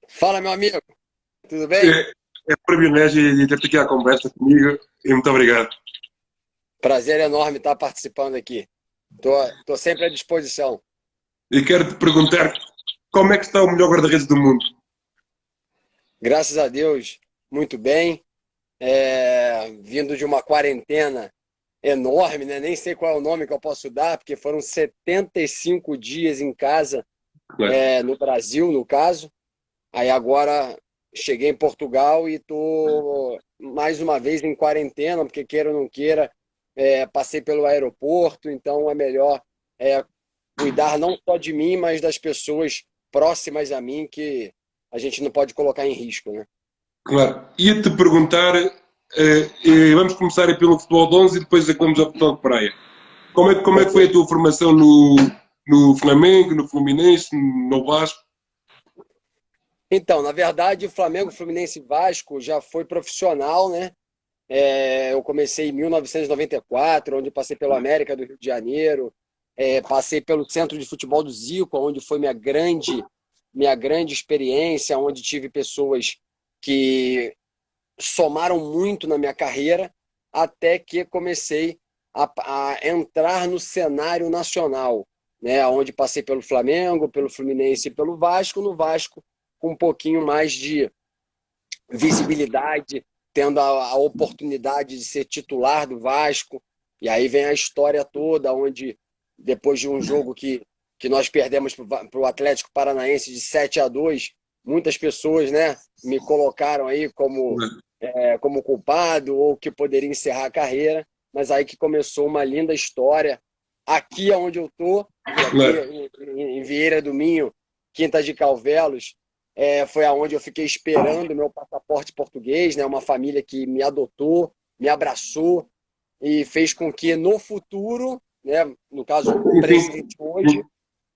Fala, meu amigo, tudo bem? É um privilégio de ter-te aqui à conversa comigo e muito obrigado. Prazer enorme estar participando aqui. Tô sempre à disposição. E quero-te perguntar como é que está o melhor guarda-redes do mundo? Graças a Deus, muito bem. Vindo de uma quarentena enorme, né? Nem sei qual é o nome que eu posso dar, porque foram 75 dias em casa, Claro. no Brasil, no caso. Aí agora cheguei em Portugal e tô mais uma vez em quarentena, porque queira ou não queira, passei pelo aeroporto, então é melhor é, cuidar não só de mim, mas das pessoas próximas a mim que a gente não pode colocar em risco, né? Claro. Ia-te perguntar, vamos começar aí pelo futebol de 11 e depois vamos ao futebol de praia. Como é que foi a Ok. tua formação no Flamengo, no Fluminense, no Vasco? Então, na verdade, o Flamengo, Fluminense e Vasco já foi profissional, né? Eu comecei em 1994, onde passei pelo América do Rio de Janeiro, passei pelo Centro de Futebol do Zico, onde foi minha grande experiência, onde tive pessoas que somaram muito na minha carreira, até que comecei a entrar no cenário nacional, né? Onde passei pelo Flamengo, pelo Fluminense e pelo Vasco, no Vasco com um pouquinho mais de visibilidade, tendo a oportunidade de ser titular do Vasco. E aí vem a história toda, onde depois de um jogo que nós perdemos para o Atlético Paranaense de 7-2, muitas pessoas, né, me colocaram aí como culpado ou que poderia encerrar a carreira, mas aí que começou uma linda história. Aqui onde eu estou, que aqui Claro. em Vieira do Minho, Quinta de Calvelos, foi aonde eu fiquei esperando meu passaporte português, né? Uma família que me adotou, me abraçou e fez com que no futuro, né? No caso o Sim, presente sim. hoje,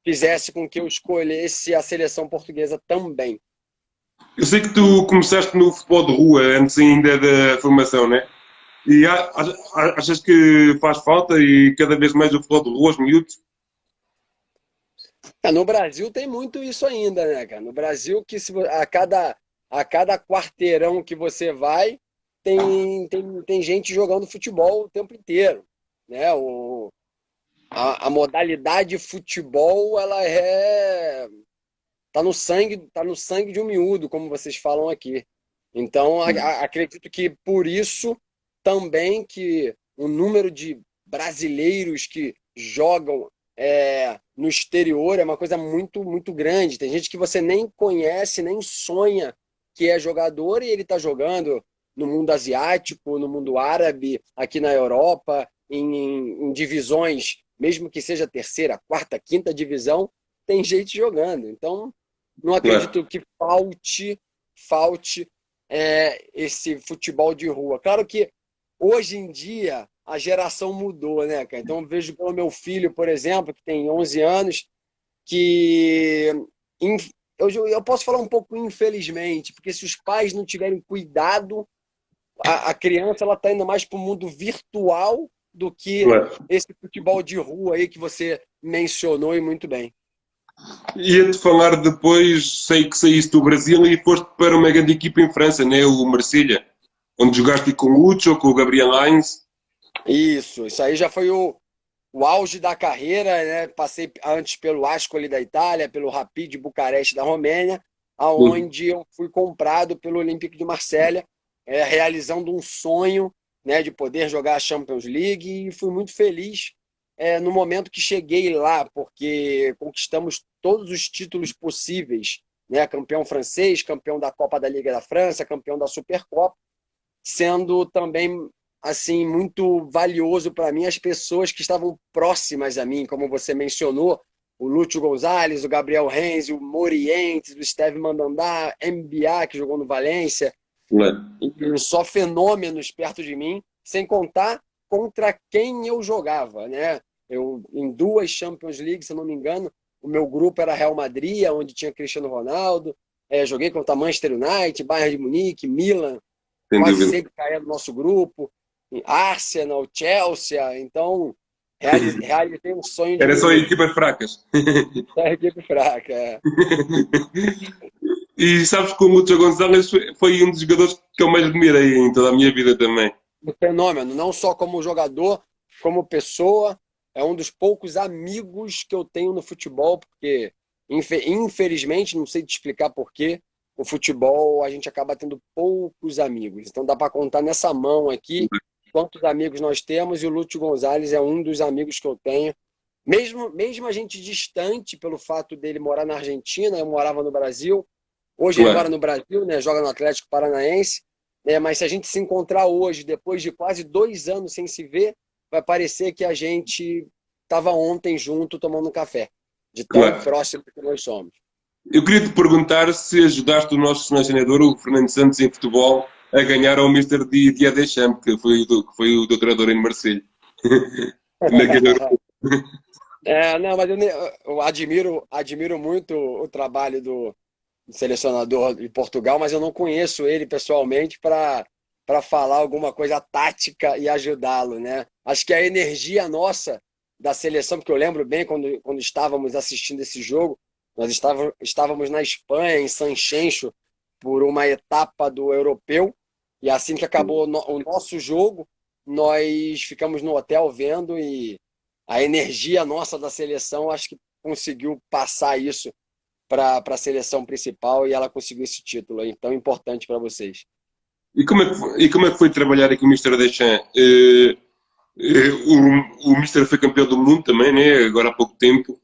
fizesse com que eu escolhesse a seleção portuguesa também. Eu sei que tu começaste no futebol de rua antes ainda da formação, né? E achas que faz falta e cada vez mais o futebol de rua, os miúdos? No Brasil tem muito isso ainda, né, cara? No Brasil, que a cada quarteirão que você vai, tem gente jogando futebol o tempo inteiro, né? A modalidade futebol, ela tá no sangue de um miúdo, como vocês falam aqui. Então, acredito que por isso também que o número de brasileiros que jogam no exterior é uma coisa muito, muito grande. Tem gente que você nem conhece, nem sonha que é jogador e ele está jogando no mundo asiático, no mundo árabe, aqui na Europa, em divisões, mesmo que seja terceira, quarta, quinta divisão, tem gente jogando. Então, não Claro. acredito que falte esse futebol de rua. Claro que hoje em dia a geração mudou, né, cara? Então eu vejo pelo meu filho, por exemplo, que tem 11 anos, que eu posso falar um pouco infelizmente, porque se os pais não tiverem cuidado, a criança ela está indo mais para o mundo virtual do que Claro. esse futebol de rua aí que você mencionou e muito bem. Ia-te falar depois, sei que saíste do Brasil e foste para uma grande equipa em França, né? O Marselha, onde jogaste com o Ucho, com o Gabriel Heinz. Isso aí já foi o auge da carreira, né? Passei antes pelo Ascoli da Itália, pelo Rapid de Bucareste da Romênia, Sim. aonde eu fui comprado pelo Olympique de Marselha, realizando um sonho, né, de poder jogar a Champions League e fui muito feliz no momento que cheguei lá, porque conquistamos todos os títulos possíveis, né? Campeão francês, campeão da Copa da Liga da França, campeão da Supercopa, sendo também assim muito valioso para mim as pessoas que estavam próximas a mim, como você mencionou, o Lúcio Gonzalez, o Gabriel Renzi, o Morientes, o Steve Mandandá, MBA, que jogou no Valência, Claro. e só fenômenos perto de mim, sem contar contra quem eu jogava, né? Eu, em duas Champions League, se eu não me engano, o meu grupo era Real Madrid, onde tinha Cristiano Ronaldo, joguei contra Manchester United, Bayern de Munique, Milan, Sem quase dúvida. sempre caía no nosso grupo, Arsenal, Chelsea, então realizei um sonho de Era só menino. equipas fracas. A equipe fraca. E sabes que o Lúcio Gonzalez foi um dos jogadores que eu mais admirei em toda a minha vida também. Um fenômeno, não só como jogador, como pessoa. É um dos poucos amigos que eu tenho no futebol, porque infelizmente, não sei te explicar por quê, o futebol a gente acaba tendo poucos amigos. Então dá para contar nessa mão aqui quantos amigos nós temos, e o Lúcio Gonzalez é um dos amigos que eu tenho. Mesmo a gente distante pelo fato dele morar na Argentina, eu morava no Brasil. Hoje ele mora Claro, no Brasil, né? Joga no Atlético Paranaense. Mas se a gente se encontrar hoje, depois de quase 2 anos sem se ver, vai parecer que a gente estava ontem junto tomando um café, de tão claro. próximo que nós somos. Eu queria te perguntar se ajudaste o nosso selecionador, o Fernando Santos, em futebol, a ganhar ao Mister Didier Deschamps, que foi o doutorador em Marseille. Naquele Euro. Não, mas eu admiro muito o trabalho do selecionador de Portugal, mas eu não conheço ele pessoalmente para falar alguma coisa tática e ajudá-lo, né? Acho que a energia nossa da seleção, porque eu lembro bem quando estávamos assistindo esse jogo, nós estávamos na Espanha, em Sanxenxo, por uma etapa do europeu, e assim que acabou o nosso jogo, nós ficamos no hotel vendo, e a energia nossa da seleção acho que conseguiu passar isso para a seleção principal, e ela conseguiu esse título aí tão importante para vocês. E como é que foi trabalhar aqui o Mister Deschamps? O Mister foi campeão do mundo também, né? Agora há pouco tempo.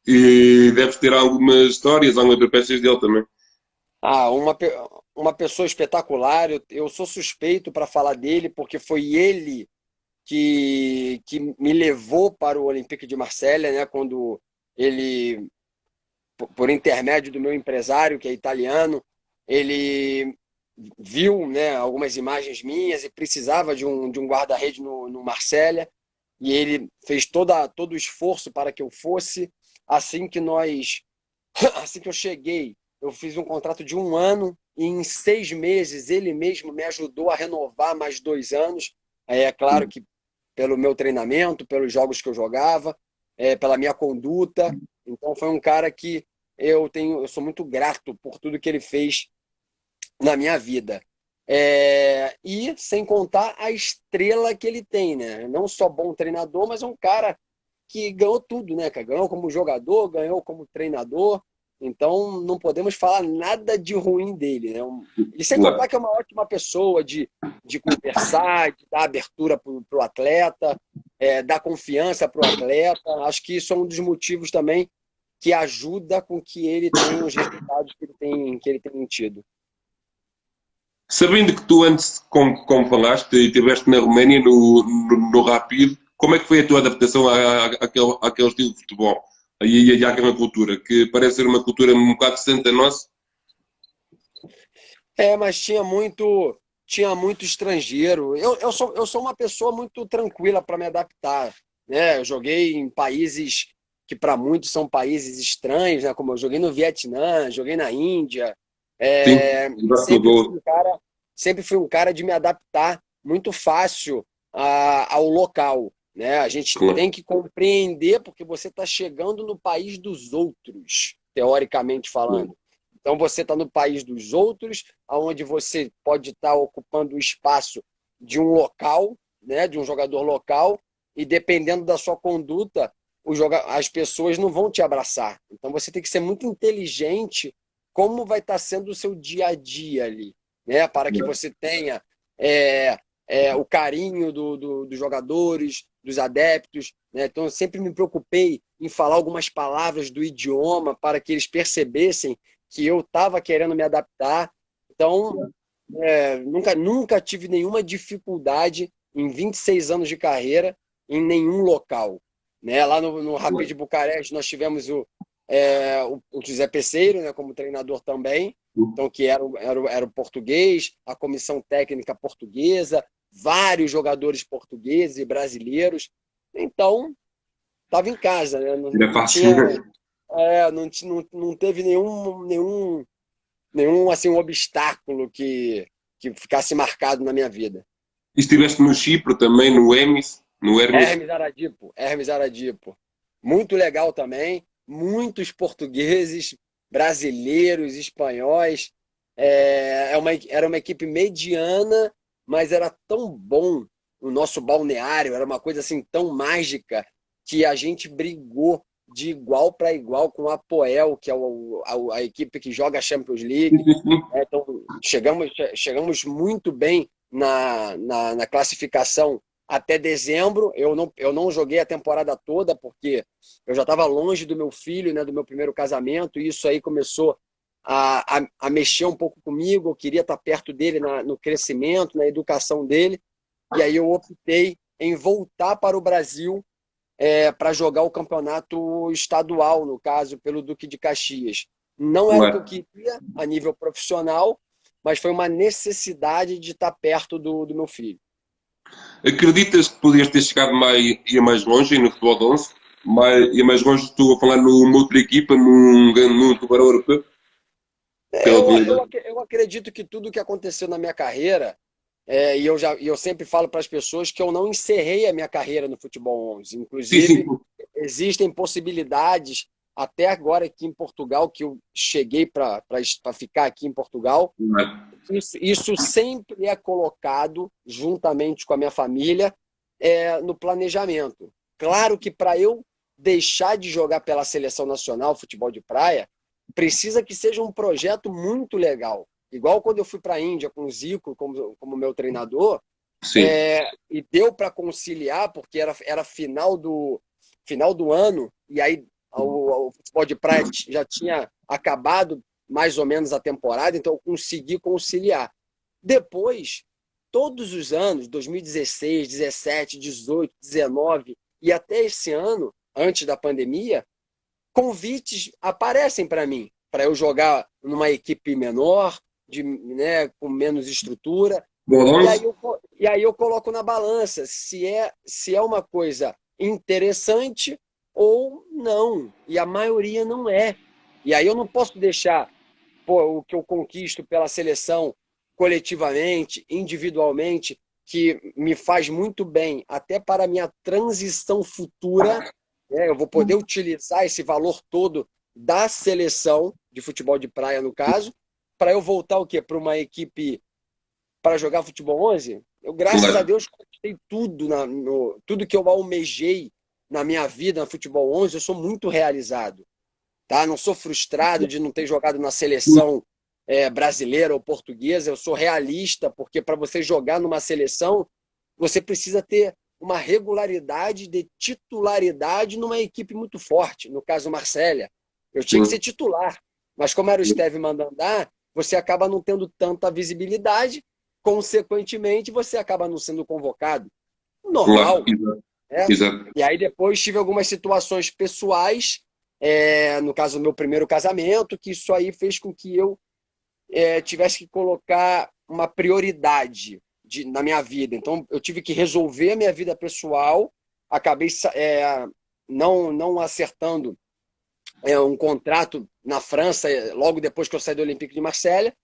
E deves ter algumas histórias, algumas peripécias dele também. Ah, uma pessoa espetacular. Eu sou suspeito para falar dele, porque foi ele que me levou para o Olympique de Marselha, né? Quando ele, por intermédio do meu empresário, que é italiano, ele viu, né, algumas imagens minhas e precisava de um guarda-rede no Marselha, e ele fez todo o esforço para que eu fosse. Assim que nós, assim que eu cheguei, eu fiz um contrato de 1 ano, e em 6 meses ele mesmo me ajudou a renovar mais 2 anos. É claro que pelo meu treinamento, pelos jogos que eu jogava, pela minha conduta. Então foi um cara que eu sou muito grato por tudo que ele fez na minha vida. E sem contar a estrela que ele tem, né? Não só bom treinador, mas é um cara que ganhou tudo, né, cara? Ganhou como jogador, ganhou como treinador. Então não podemos falar nada de ruim dele, né? E sem Claro. contar que é uma ótima pessoa de conversar, de dar abertura para o atleta, dar confiança para o atleta. Acho que isso é um dos motivos também que ajuda com que ele tenha os resultados que ele tem tido. Sabendo que tu antes, como falaste, estiveste na Roménia, no Rapid, como é que foi a tua adaptação àquele estilo de futebol e àquela cultura? Que parece ser uma cultura um bocado distante da nossa. Mas tinha muito estrangeiro. Eu sou uma pessoa muito tranquila para me adaptar, né? Eu joguei em países que para muitos são países estranhos, né? Como eu joguei no Vietnã, joguei na Índia. Sim, E gosto do gol. sempre fui um cara de me adaptar muito fácil ao local, né? A gente Claro. tem que compreender, porque você está chegando no país dos outros, teoricamente falando. Então você está no país dos outros, aonde você pode estar ocupando o espaço de um local, né, de um jogador local, e dependendo da sua conduta, as pessoas não vão te abraçar. Então você tem que ser muito inteligente como vai estar sendo o seu dia a dia ali, né, para que você tenha é, o carinho dos jogadores, dos adeptos, né? Então eu sempre me preocupei em falar algumas palavras do idioma para que eles percebessem que eu estava querendo me adaptar. Então, nunca tive nenhuma dificuldade em 26 anos de carreira em nenhum local, né? Lá no Rapid Bucareste nós tivemos o José Peseiro, né, como treinador também, então que era o português, a comissão técnica portuguesa, vários jogadores portugueses e brasileiros. Então, estava em casa, né? Não, Era não fácil. tinha, não teve nenhum assim, um obstáculo que ficasse marcado na minha vida. E estiveste no Chipre também, no Emis, no Hermes. Hermes Aradipo. Muito legal também, muitos portugueses, brasileiros, espanhóis. Era uma equipe mediana, mas era tão bom o nosso balneário, era uma coisa assim tão mágica que a gente brigou de igual para igual com a Apoel, que é a equipe que joga a Champions League. Então, chegamos muito bem na classificação até dezembro. Eu não joguei a temporada toda, porque eu já estava longe do meu filho, né, do meu primeiro casamento, e isso aí começou a mexer um pouco comigo. Eu queria estar perto dele no crescimento, na educação dele, e aí eu optei em voltar para o Brasil para jogar o campeonato estadual, no caso, pelo Duque de Caxias. Não era o que eu queria a nível profissional, mas foi uma necessidade de estar perto do meu filho. Acreditas que podias ter chegado ia mais longe no futebol de 11? Ia mais longe, estou a falar numa outra equipa, num tubarão europeu? Pela qualidade? Eu acredito que tudo que aconteceu na minha carreira, e eu sempre falo para as pessoas que eu não encerrei a minha carreira no futebol 11. Sim, sim. Inclusive, existem possibilidades, até agora aqui em Portugal, que eu cheguei para ficar aqui em Portugal. Isso sempre é colocado, juntamente com a minha família, no planejamento. Claro que para eu deixar de jogar pela seleção nacional, futebol de praia, precisa que seja um projeto muito legal. Igual quando eu fui para a Índia com o Zico como meu treinador, Sim. e deu para conciliar, porque era final do ano, e aí o futebol de praia já tinha acabado mais ou menos a temporada, então eu consegui conciliar. Depois, todos os anos, 2016, 17, 18, 19 e até esse ano, antes da pandemia, convites aparecem para mim, para eu jogar numa equipe menor, né, com menos estrutura. E aí eu coloco na balança se é uma coisa interessante ou não. E a maioria não é. E aí eu não posso deixar o que eu conquisto pela seleção coletivamente, individualmente, que me faz muito bem, até para a minha transição futura, né? Eu vou poder utilizar esse valor todo da seleção de futebol de praia, no caso, para eu voltar o quê? Para uma equipe para jogar futebol 11? Eu, graças a Deus, conquistei tudo, tudo que eu almejei na minha vida no futebol 11, eu sou muito realizado. Tá? Não sou frustrado de não ter jogado na seleção brasileira ou portuguesa. Eu sou realista, porque para você jogar numa seleção, você precisa ter uma regularidade de titularidade numa equipe muito forte. No caso, o Marcélia. Eu tinha que ser titular. Mas como era o Steve Mandandá, você acaba não tendo tanta visibilidade, consequentemente, você acaba não sendo convocado. Normal. Exato. E aí depois tive algumas situações pessoais, no caso do meu primeiro casamento, que isso aí fez com que eu tivesse que colocar uma prioridade na minha vida. Então eu tive que resolver a minha vida pessoal, acabei não acertando um contrato na França logo depois que eu saí do Olympique de Marselha,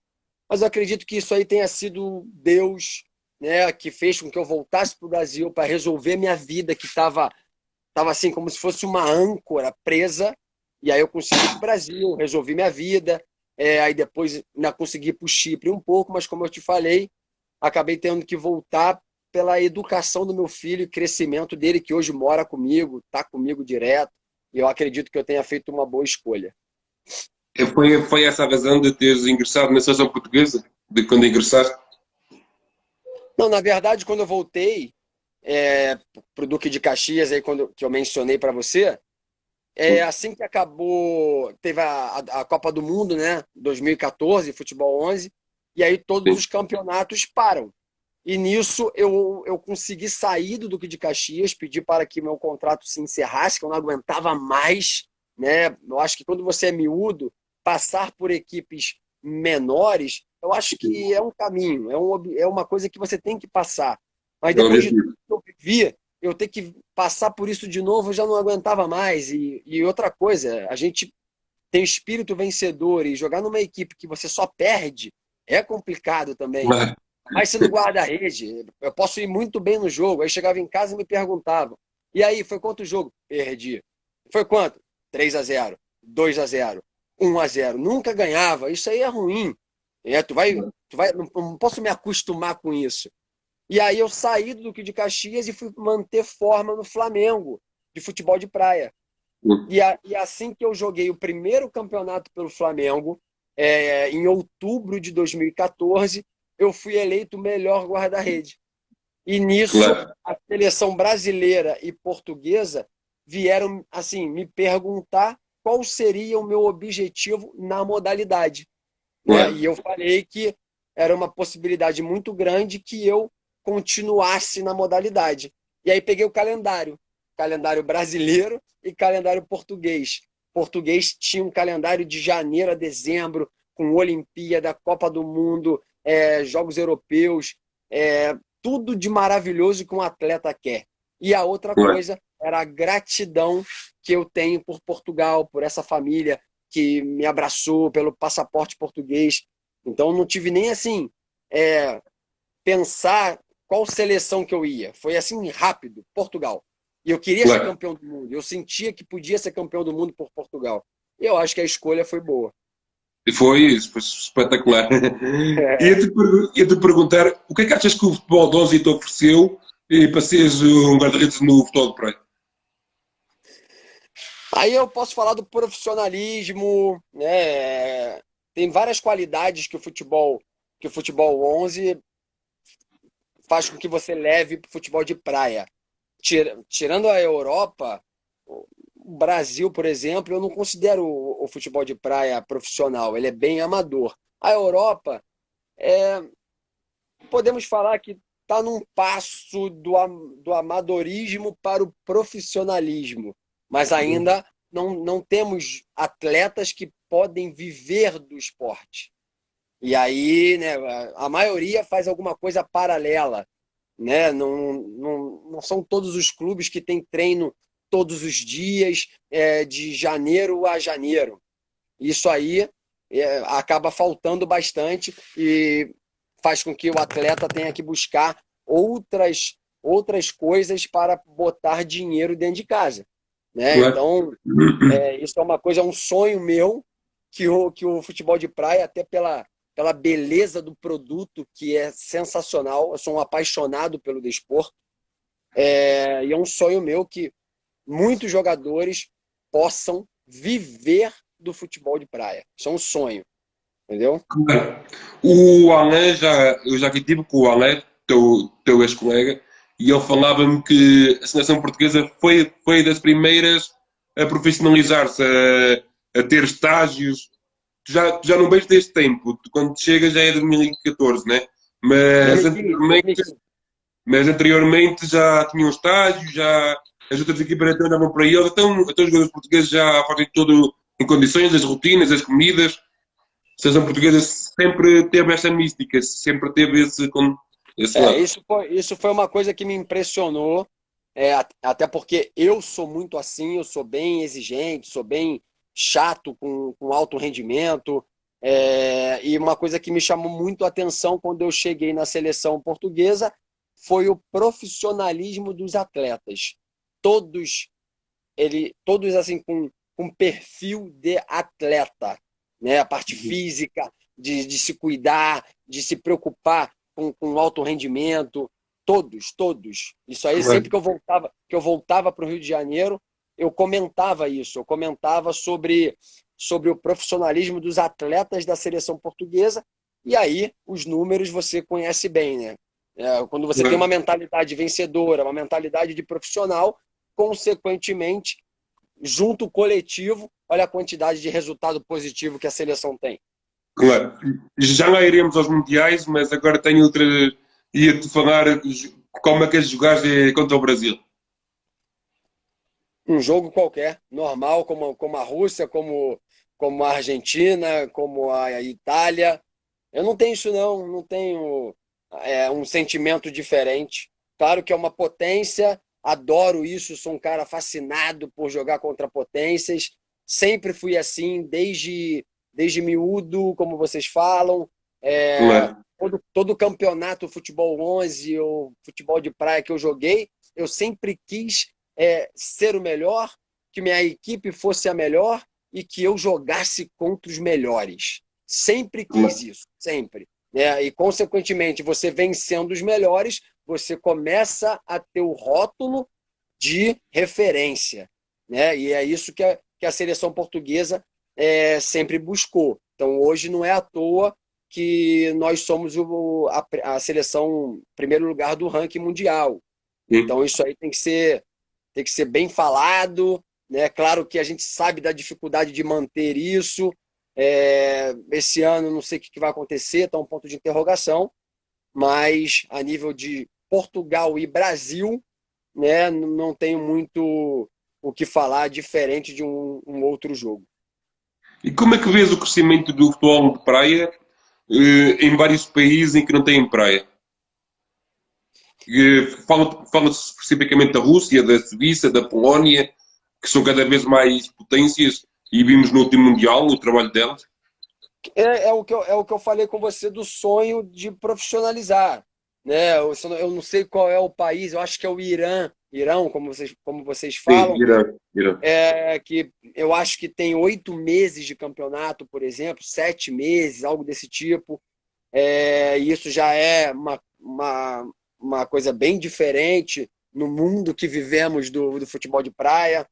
mas eu acredito que isso aí tenha sido Deus, né, que fez com que eu voltasse para o Brasil para resolver minha vida, que estava assim como se fosse uma âncora presa, e aí eu consegui ir para o Brasil, resolvi minha vida, aí depois ainda consegui ir para o Chipre um pouco, mas como eu te falei, acabei tendo que voltar pela educação do meu filho e crescimento dele, que hoje mora comigo, está comigo direto, e eu acredito que eu tenha feito uma boa escolha. Foi essa a razão de teres ingressado na seleção portuguesa? De quando ingressaste? Não, na verdade, quando eu voltei para o Duque de Caxias, aí, que eu mencionei para você, assim que acabou, teve a Copa do Mundo, né, 2014, futebol 11, e aí todos os campeonatos param. E nisso eu consegui sair do Duque de Caxias, pedir para que meu contrato se encerrasse, que eu não aguentava mais, né? Eu acho que quando você é miúdo, passar por equipes menores, eu acho que é um caminho, é uma coisa que você tem que passar. Mas depois de tudo que eu vivi, eu ter que passar por isso de novo, eu já não aguentava mais. E outra coisa, a gente tem espírito vencedor, e jogar numa equipe que você só perde é complicado também. Mas se no guarda-rede, eu posso ir muito bem no jogo. Aí chegava em casa e me perguntavam: e aí, foi quanto o jogo? Perdi. Foi quanto? 3-0, 2-0. 1-0. Nunca ganhava. Isso aí é ruim. Não posso me acostumar com isso. E aí eu saí do Duque de Caxias e fui manter forma no Flamengo, de futebol de praia. E assim que eu joguei o primeiro campeonato pelo Flamengo, em outubro de 2014, eu fui eleito o melhor guarda-rede. E nisso, Claro, a seleção brasileira e portuguesa vieram assim me perguntar qual seria o meu objetivo na modalidade, né? E claro. eu falei que era uma possibilidade muito grande que eu continuasse na modalidade. E aí peguei o calendário brasileiro e calendário português. Português tinha um calendário de janeiro a dezembro, com Olimpíada, Copa do Mundo, Jogos Europeus, tudo de maravilhoso que um atleta quer. E a outra Claro. coisa era a gratidão que eu tenho por Portugal, por essa família que me abraçou, pelo passaporte português. Então não tive nem assim pensar qual seleção que eu ia. Foi assim rápido, Portugal. E eu queria ser Claro. campeão do mundo. Eu sentia que podia ser campeão do mundo por Portugal. E eu acho que a escolha foi boa. E foi isso, foi espetacular. É. Ia-te perguntar o que é que achas que o futebol de 11 te ofereceu para seres um guarda-redes no futebol de praia? Aí eu posso falar do profissionalismo, né? Tem várias qualidades que o futebol 11 faz com que você leve para o futebol de praia. Tirando a Europa, o Brasil, por exemplo, eu não considero o futebol de praia profissional, ele é bem amador. A Europa, é, podemos falar que está num passo do amadorismo para o profissionalismo, mas ainda não temos atletas que podem viver do esporte. E aí, né, a maioria faz alguma coisa paralela, né? Não são todos os clubes que têm treino todos os dias, de janeiro a janeiro. Isso aí acaba faltando bastante e faz com que o atleta tenha que buscar outras coisas para botar dinheiro dentro de casa, né? Claro. Então, isso é uma coisa, um sonho meu que o futebol de praia, até pela beleza do produto, que é sensacional. Eu sou um apaixonado pelo desporto, e é um sonho meu que muitos jogadores possam viver do futebol de praia. Isso é um sonho, entendeu? Claro. Eu já aqui tive com o Alain, teu ex-colega, e ele falava-me que a seleção portuguesa foi das primeiras a profissionalizar-se, a ter estágios. Tu já não vês deste tempo, quando chegas já é 2014, né? Mas 2015, anteriormente, 2015. mas anteriormente já tinham estágios, já as outras equipas até olhavam para eles, então os jogadores portugueses já fazem tudo em condições, as rotinas, as comidas. A seleção portuguesa sempre teve essa mística, sempre teve esse lado. Isso foi uma coisa que me impressionou, até porque eu sou muito assim, eu sou bem exigente, sou bem chato com alto rendimento, e uma coisa que me chamou muito a atenção quando eu cheguei na seleção portuguesa foi o profissionalismo dos atletas. Todos, todos assim com perfil de atleta, né? A parte física, de se cuidar, de se preocupar com alto rendimento, todos. Isso aí, sempre que eu voltava para o Rio de Janeiro, eu comentava isso, eu comentava sobre o profissionalismo dos atletas da seleção portuguesa, e aí os números você conhece bem, né? Quando você tem uma mentalidade vencedora, uma mentalidade de profissional, consequentemente, junto o coletivo, olha a quantidade de resultado positivo que a seleção tem. Claro. Já lá iremos aos Mundiais, mas agora tenho outra. Ia-te falar como é que jogaste contra o Brasil. Um jogo qualquer, normal, como a Rússia, como a Argentina, como a Itália. Eu não tenho isso, não tenho um sentimento diferente. Claro que é uma potência, adoro isso, sou um cara fascinado por jogar contra potências. Sempre fui assim, desde miúdo, como vocês falam. Claro. Todo campeonato, futebol 11 ou futebol de praia que eu joguei, eu sempre quis ser o melhor, que minha equipe fosse a melhor, e que eu jogasse contra os melhores. Sempre quis isso, sempre. Né? E, consequentemente, você vencendo os melhores, você começa a ter o rótulo de referência. Né? E é isso que a seleção portuguesa sempre buscou. Então, hoje não é à toa que nós somos a seleção primeiro lugar do ranking mundial. Então, isso aí tem que ser bem falado, né? Claro que a gente sabe da dificuldade de manter isso. Esse ano, não sei o que vai acontecer, está um ponto de interrogação, mas a nível de Portugal e Brasil, né, não tenho muito o que falar diferente de um outro jogo. E como é que vês o crescimento do futebol de praia em vários países em que não têm praia? Fala-se especificamente da Rússia, da Suíça, da Polónia, que são cada vez mais potências, e vimos no último Mundial o trabalho delas. É o que eu falei com você do sonho de profissionalizar. Né? Eu não sei qual é o país, eu acho que é o Irão, como vocês Sim, falam, Irã. que eu acho que tem 8 meses de campeonato, por exemplo, 7 meses, algo desse tipo. E isso já é uma coisa bem diferente no mundo que vivemos do futebol de praia.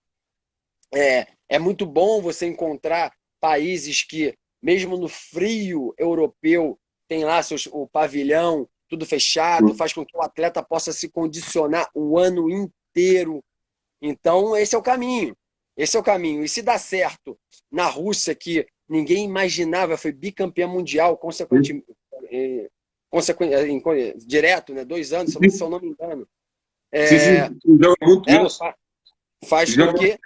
É muito bom você encontrar países que, mesmo no frio europeu, tem lá o pavilhão, tudo fechado, faz com que o atleta possa se condicionar o ano inteiro. Então, esse é o caminho. Esse é o caminho. E se dá certo na Rússia, que ninguém imaginava, foi bicampeã mundial, direto, né? 2 anos, se eu não me engano. Sim, sim, joga muito Né? eles. Faz com Joga que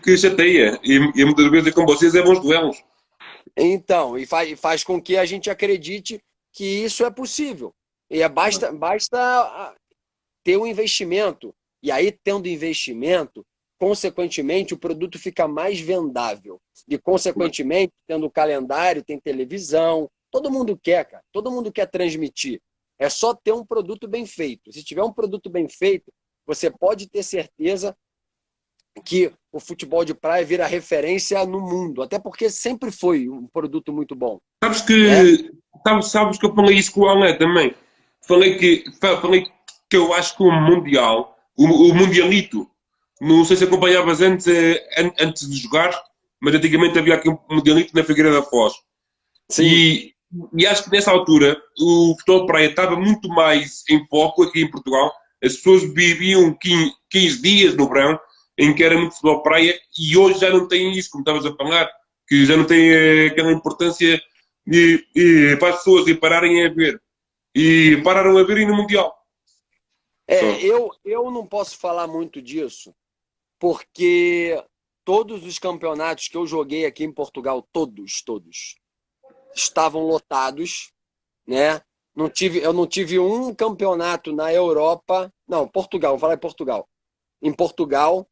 que chateia. E muitas vezes com vocês é bons duelos. Então, faz com que a gente acredite que isso é possível. Basta ter um investimento. E aí, tendo investimento, consequentemente, o produto fica mais vendável. E, consequentemente, tendo calendário, tem televisão. Todo mundo quer, cara. Todo mundo quer transmitir. É só ter um produto bem feito. Se tiver um produto bem feito, você pode ter certeza que o futebol de praia vira referência no mundo, até porque sempre foi um produto muito bom, Sabes né? que, sabes que eu falei isso com o Alé também. Falei que eu acho que o Mundial, o Mundialito, não sei se acompanhavas antes de jogar, mas antigamente havia aqui um Mundialito na Figueira da Foz. Sim, E, e acho que nessa altura o futebol de praia estava muito mais em foco aqui em Portugal. As pessoas viviam 15 dias no verão em que era muito futebol de praia e hoje já não têm isso, como estavas a falar, que já não tem aquela importância para as pessoas e pararem a ver. E pararam a ver e no Mundial. Só. eu não posso falar muito disso, porque todos os campeonatos que eu joguei aqui em Portugal, todos, estavam lotados, né? Eu não tive um campeonato na Europa, não, Portugal, vou falar em Portugal. Em Portugal,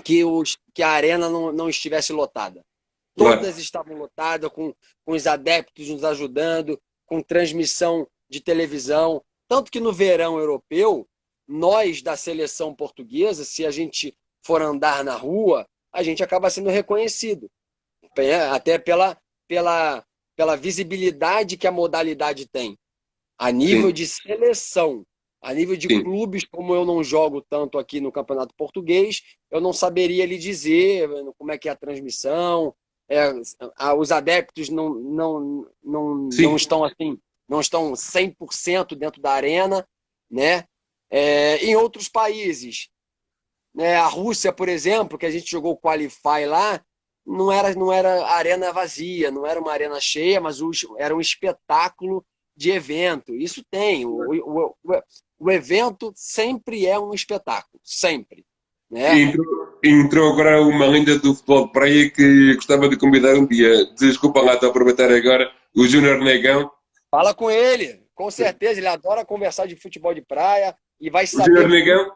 que a arena não estivesse lotada. Claro. Todas estavam lotadas, com os adeptos nos ajudando, com transmissão de televisão. Tanto que no verão europeu, nós da seleção portuguesa, se a gente for andar na rua, a gente acaba sendo reconhecido. Até pela visibilidade que a modalidade tem. A nível Sim, de seleção, a nível de sim. clubes, como eu não jogo tanto aqui no Campeonato Português, eu não saberia lhe dizer como é que é a transmissão. Os adeptos não Sim. estão assim, não estão 100% dentro da arena, né? Em outros países, né? A Rússia, por exemplo, que a gente jogou o Qualify lá, não era arena vazia, não era uma arena cheia, mas era um espetáculo de evento. Isso tem. O evento sempre é um espetáculo, sempre. E Né? entrou agora uma lenda do futebol de praia que gostava de convidar um dia. Desculpa lá, estou a aproveitar agora. O Júnior Negão. Fala com ele, com certeza. Ele adora conversar de futebol de praia e vai O Júnior saber Negão.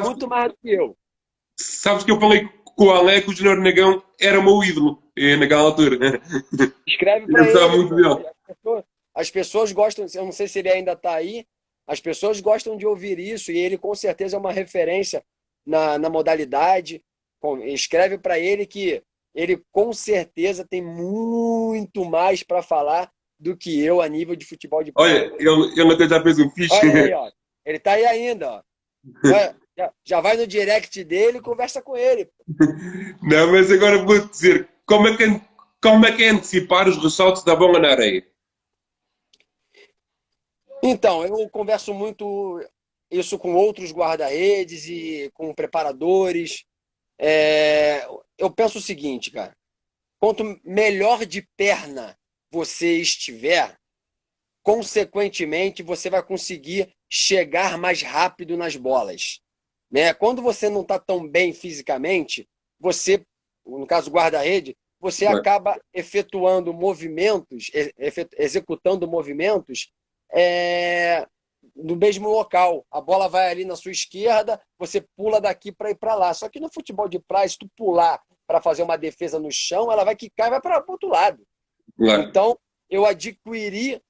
muito mais do que eu. Sabes que eu falei com o Alé que o Júnior Negão era o meu ídolo naquela altura. Escreve Eu para gostava ele, muito pô. dele. As pessoas gostam, eu não sei se ele ainda está aí, as pessoas gostam de ouvir isso e ele com certeza é uma referência na modalidade. Escreve para ele que ele com certeza tem muito mais para falar do que eu a nível de futebol de Olha, praia. ele até já fez um fixe. Olha aí, ó. Ele tá aí ainda, ó. Já vai no direct dele e conversa com ele. Não, mas agora vou dizer, como é que é antecipar os ressaltos da bola na areia? Então, eu converso muito isso com outros guarda-redes e com preparadores. Eu penso o seguinte, cara. Quanto melhor de perna você estiver, consequentemente, você vai conseguir chegar mais rápido nas bolas, né? Quando você não está tão bem fisicamente, você, no caso guarda-rede, você acaba efetuando movimentos, executando movimentos é, no mesmo local. A bola vai ali na sua esquerda, você pula daqui para ir para lá. Só que no futebol de praia, se tu pular para fazer uma defesa no chão, ela vai quicar e vai para o outro lado. Claro, Então, eu adquiri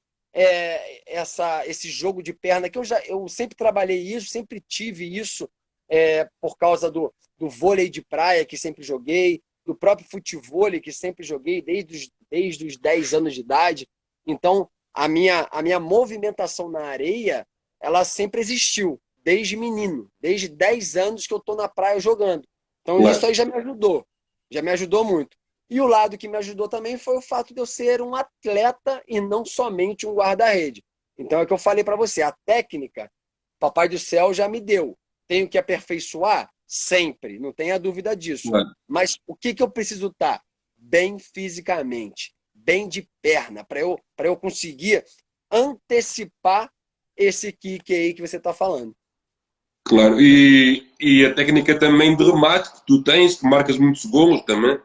esse jogo de perna que eu sempre trabalhei isso, sempre tive isso por causa do vôlei de praia que sempre joguei, do próprio futevôlei que sempre joguei desde os 10 anos de idade. Então, a minha movimentação na areia, ela sempre existiu, desde menino, desde 10 anos que eu estou na praia jogando. Então, isso claro, aí já me ajudou muito. E o lado que me ajudou também foi o fato de eu ser um atleta e não somente um guarda-rede. Então é o que eu falei para você, a técnica, Papai do Céu já me deu. Tenho que aperfeiçoar? Sempre, não tenha dúvida disso. claro. Mas o que eu preciso estar? Bem fisicamente, bem de perna, para eu conseguir antecipar esse kick aí que você está falando. Claro, e a técnica também de remate que tu tens, que marcas muitos golos também.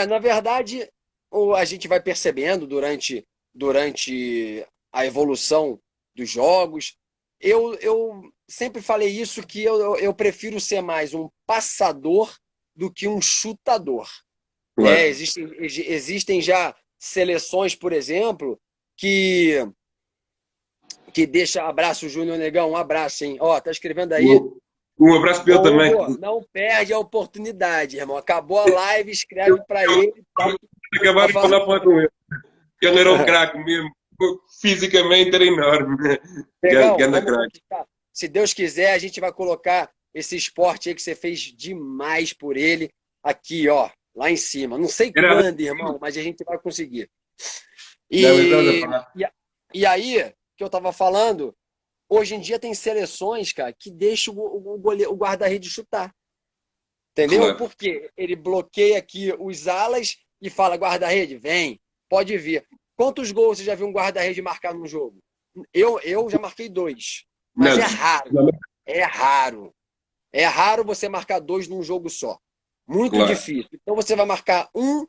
Na verdade, a gente vai percebendo durante a evolução dos jogos. Eu sempre falei isso, que eu prefiro ser mais um passador do que um chutador. Né? Claro. Existem já seleções, por exemplo, que deixa. Abraço, Júnior Negão, um abraço, hein? Ó, tá escrevendo aí. Um abraço para ele Ô, também. Hugo, não perde a oportunidade, irmão. Acabou a live, escreve para ele. Acabar Tá de falando. falar com ele. Ele era um craque mesmo. Fisicamente era enorme. Negão, Ganda vamos craque. conquistar. Se Deus quiser, a gente vai colocar esse esporte aí que você fez demais por ele aqui, ó, lá em cima. Não sei Era quando, irmão, mas a gente vai conseguir. não, estamos a E, falar. e aí, que eu tava falando, hoje em dia tem seleções, cara, que deixam o guarda-rede chutar. Entendeu? Claro. Porque ele bloqueia aqui os alas e fala, guarda-rede, vem, pode vir. Quantos gols você já viu um guarda-rede marcar num jogo? Eu já marquei 2, mas Não, é raro. É raro. É raro você marcar 2 num jogo só. Muito claro. difícil. Então você vai marcar um,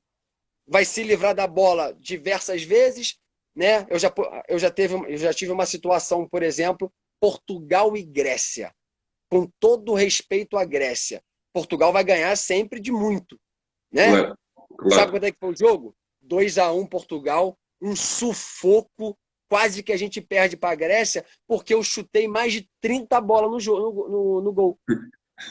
vai se livrar da bola diversas vezes, né? Eu já tive uma situação, por exemplo, Portugal e Grécia. Com todo respeito à Grécia, Portugal vai ganhar sempre de muito, né? Claro. Sabe Claro. quanto é que foi o jogo? 2-1 Portugal, um sufoco, quase que a gente perde para a Grécia, porque eu chutei mais de 30 bolas no gol.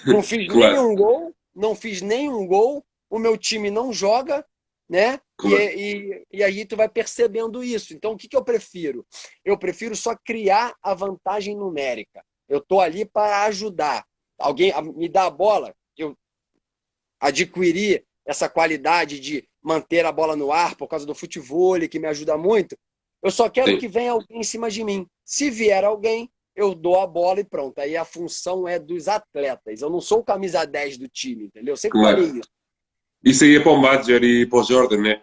Não fiz Claro. nenhum gol, não fiz nenhum gol, o meu time não joga, né? Claro. E aí tu vai percebendo isso. Então, o que eu prefiro? Eu prefiro só criar a vantagem numérica. Eu estou ali para ajudar. Alguém me dá a bola, eu adquiri essa qualidade de manter a bola no ar por causa do futevôlei, que me ajuda muito. Eu só quero Sim. que venha alguém em cima de mim. Se vier alguém, eu dou a bola e pronto. Aí a função é dos atletas. Eu não sou o camisa 10 do time, entendeu? Eu sempre falei Claro. isso. Isso aí é para o Madger e para o Jordan, né?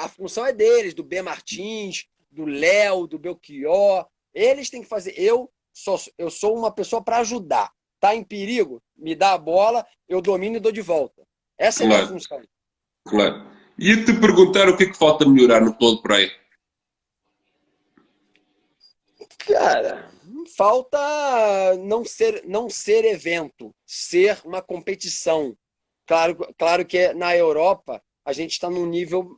A função é deles, do B. Martins, do Léo, do Belchior. Eles têm que fazer. Eu sou uma pessoa para ajudar. Tá em perigo? Me dá a bola, eu domino e dou de volta. Essa é a minha Claro. função. Claro. Ia-te perguntar o que é que falta melhorar no futebol de praia. Cara, falta não ser evento, ser uma competição. Claro que na Europa a gente está num nível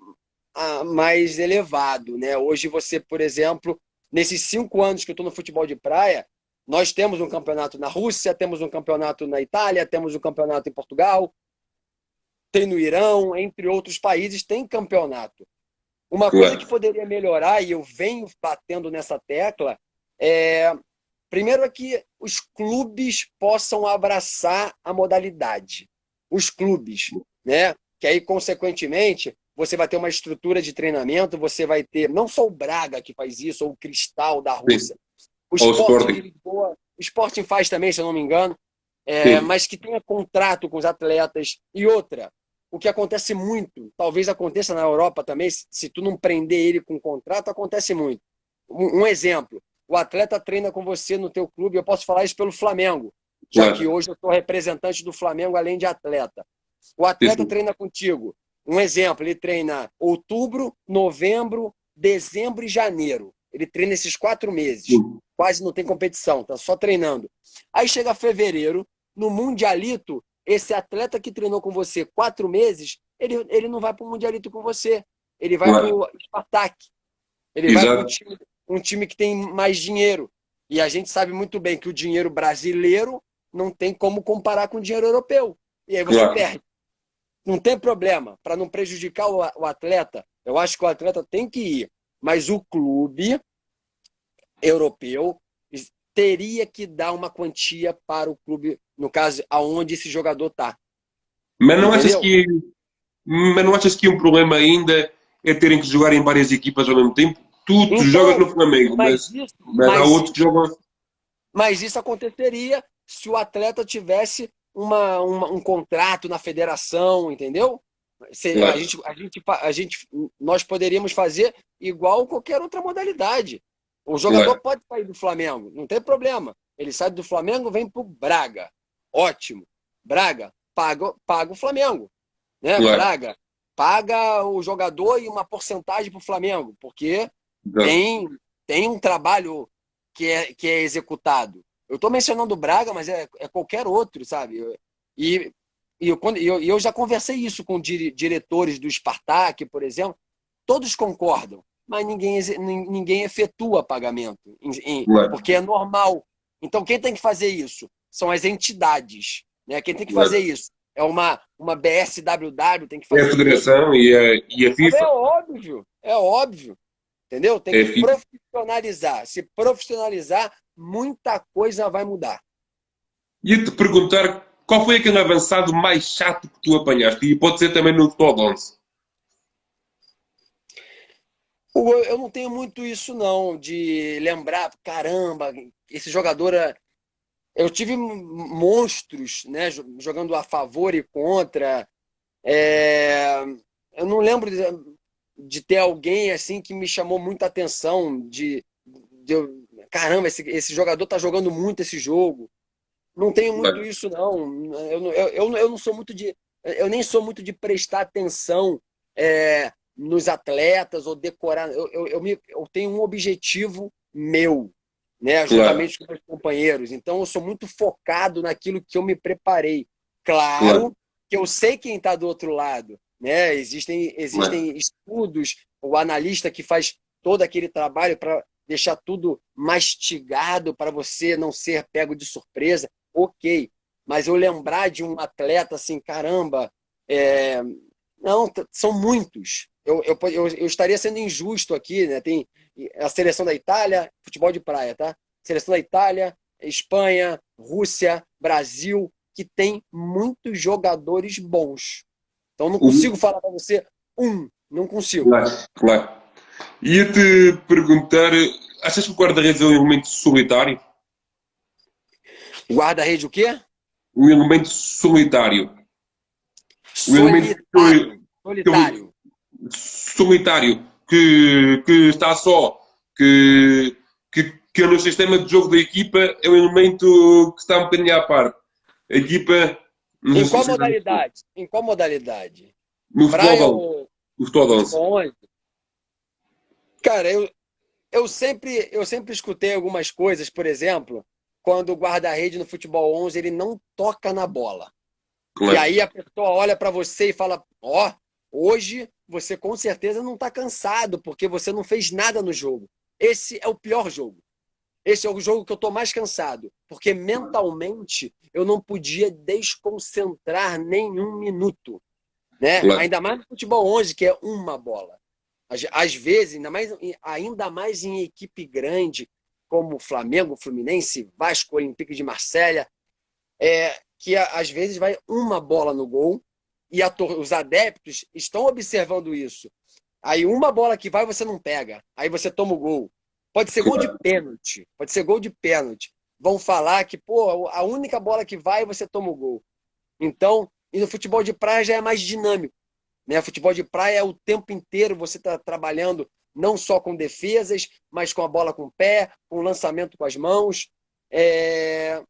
mais elevado, né? Hoje você, por exemplo, nesses 5 anos que eu estou no futebol de praia, Nós temos um campeonato na Rússia, temos um campeonato na Itália, temos um campeonato em Portugal, tem no Irão, entre outros países, tem campeonato. Uma coisa que Claro. poderia melhorar, e eu venho batendo nessa tecla, é, primeiro é que os clubes possam abraçar a modalidade. Os clubes, né? Que aí, consequentemente, você vai ter uma estrutura de treinamento, você vai ter, não só o Braga que faz isso, ou o Cristal da Sim. Rússia, o Ou o Sporting de Sporting. Lisboa, o Sporting faz também, se eu não me engano, Sim. mas que tenha contrato com os atletas. E outra, o que acontece muito, talvez aconteça na Europa também, se tu não prender ele com contrato, acontece muito. Um exemplo, o atleta treina com você no teu clube, eu posso falar isso pelo Flamengo, já que Claro. hoje eu sou representante do Flamengo, além de atleta. O Sim, atleta sim. treina contigo. Um exemplo, ele treina outubro, novembro, dezembro e janeiro. Ele treina esses 4 meses. Sim. Quase não tem competição, tá só treinando. Aí chega fevereiro, no Mundialito, esse atleta que treinou com você 4 meses, ele não vai para o Mundialito com você. Ele vai para Claro. o Spartak. Ele vai para Exato. um time que tem mais dinheiro. E a gente sabe muito bem que o dinheiro brasileiro não tem como comparar com o dinheiro europeu. E aí você Claro. perde. Não tem problema. Para não prejudicar o atleta, eu acho que o atleta tem que ir. Mas o clube europeu teria que dar uma quantia para o clube, no caso, aonde esse jogador está. Mas não achas Entendeu? que, mas não achas que um problema ainda é terem que jogar em várias equipas ao mesmo tempo? Tu jogas Então, no Flamengo, mas isso, mas há outros que jogam. mas isso aconteceria se o atleta tivesse um contrato na federação, entendeu? Claro, Nós poderíamos fazer igual qualquer outra modalidade. O jogador claro, pode sair do Flamengo, não tem problema. Ele sai do Flamengo, vem para o Braga. Ótimo. Braga, paga o Flamengo. Né? claro. Braga, paga o jogador e uma porcentagem para o Flamengo, porque Exato. tem, tem um trabalho que é executado. Eu estou mencionando o Braga, mas é qualquer outro, sabe? E, eu já conversei isso com diretores do Spartak, por exemplo, todos concordam, mas ninguém efetua pagamento, Claro, porque é normal. Então, quem tem que fazer isso? São as entidades. Né? Quem tem que fazer claro. isso? É uma BSWW, tem que É a fazer isso. Federação e a É FIFA. óbvio, é óbvio. Entendeu? Tem É que a FIFA. profissionalizar. Se profissionalizar, muita coisa vai mudar. Ia-te perguntar qual foi aquele avançado mais chato que tu apanhaste? E pode ser também no futebol 11. Hugo, eu não tenho muito isso, não, de lembrar, caramba, esse jogador. Eu tive monstros, né, jogando a favor e contra. É, Eu não lembro de ter alguém assim que me chamou muita atenção, caramba, esse jogador tá jogando muito esse jogo. Não tenho muito Claro, isso, não. Eu não sou muito de. Eu nem sou muito de prestar atenção nos atletas ou decorar. Eu tenho um objetivo meu, né, claro, juntamente com meus companheiros. Então, eu sou muito focado naquilo que eu me preparei. claro, Claro que eu sei quem está do outro lado. Né? claro, Existem estudos, o analista que faz todo aquele trabalho para deixar tudo mastigado para você não ser pego de surpresa. Ok, mas eu lembrar de um atleta assim, caramba, não, são muitos. Eu estaria sendo injusto aqui, né? Tem a seleção da Itália, futebol de praia, tá? Seleção da Itália, Espanha, Rússia, Brasil, que tem muitos jogadores bons. Então não consigo o- falar para você não consigo. claro, claro. Ia-te perguntar, achas que o guarda-redes é um elemento solitário? Guarda-rede o quê? Um elemento solitário. Um elemento Solitário. Solitário. solitário que está só, que no sistema de jogo da equipa é um elemento que está um bocadinho à parte. A equipa, não sei Em se qual você está modalidade? Em qual modalidade? no futebol Praia de 11. ou No futebol de 11. futebol onde? Cara, eu sempre escutei algumas coisas, por exemplo, quando o guarda-rede no futebol 11 ele não toca na bola. E Claro, aí a pessoa olha para você e fala: Ó, hoje você com certeza não está cansado, porque você não fez nada no jogo. Esse é o pior jogo. Esse é o jogo que eu estou mais cansado, porque mentalmente eu não podia desconcentrar nenhum minuto, né? Claro, Ainda mais no futebol 11, que é uma bola. Às vezes, ainda mais em equipe grande, como Flamengo, Fluminense, Vasco, Olympique de Marselha, que às vezes vai uma bola no gol e os adeptos estão observando isso. Aí uma bola que vai você não pega, aí você toma o gol. Pode ser gol de claro, pênalti, pode ser gol de pênalti. Vão falar que, pô, a única bola que vai você toma o gol. Então, e no futebol de praia já é mais dinâmico, né? Futebol de praia é o tempo inteiro você está trabalhando não só com defesas, mas com a bola com o pé, com o lançamento com as mãos. É,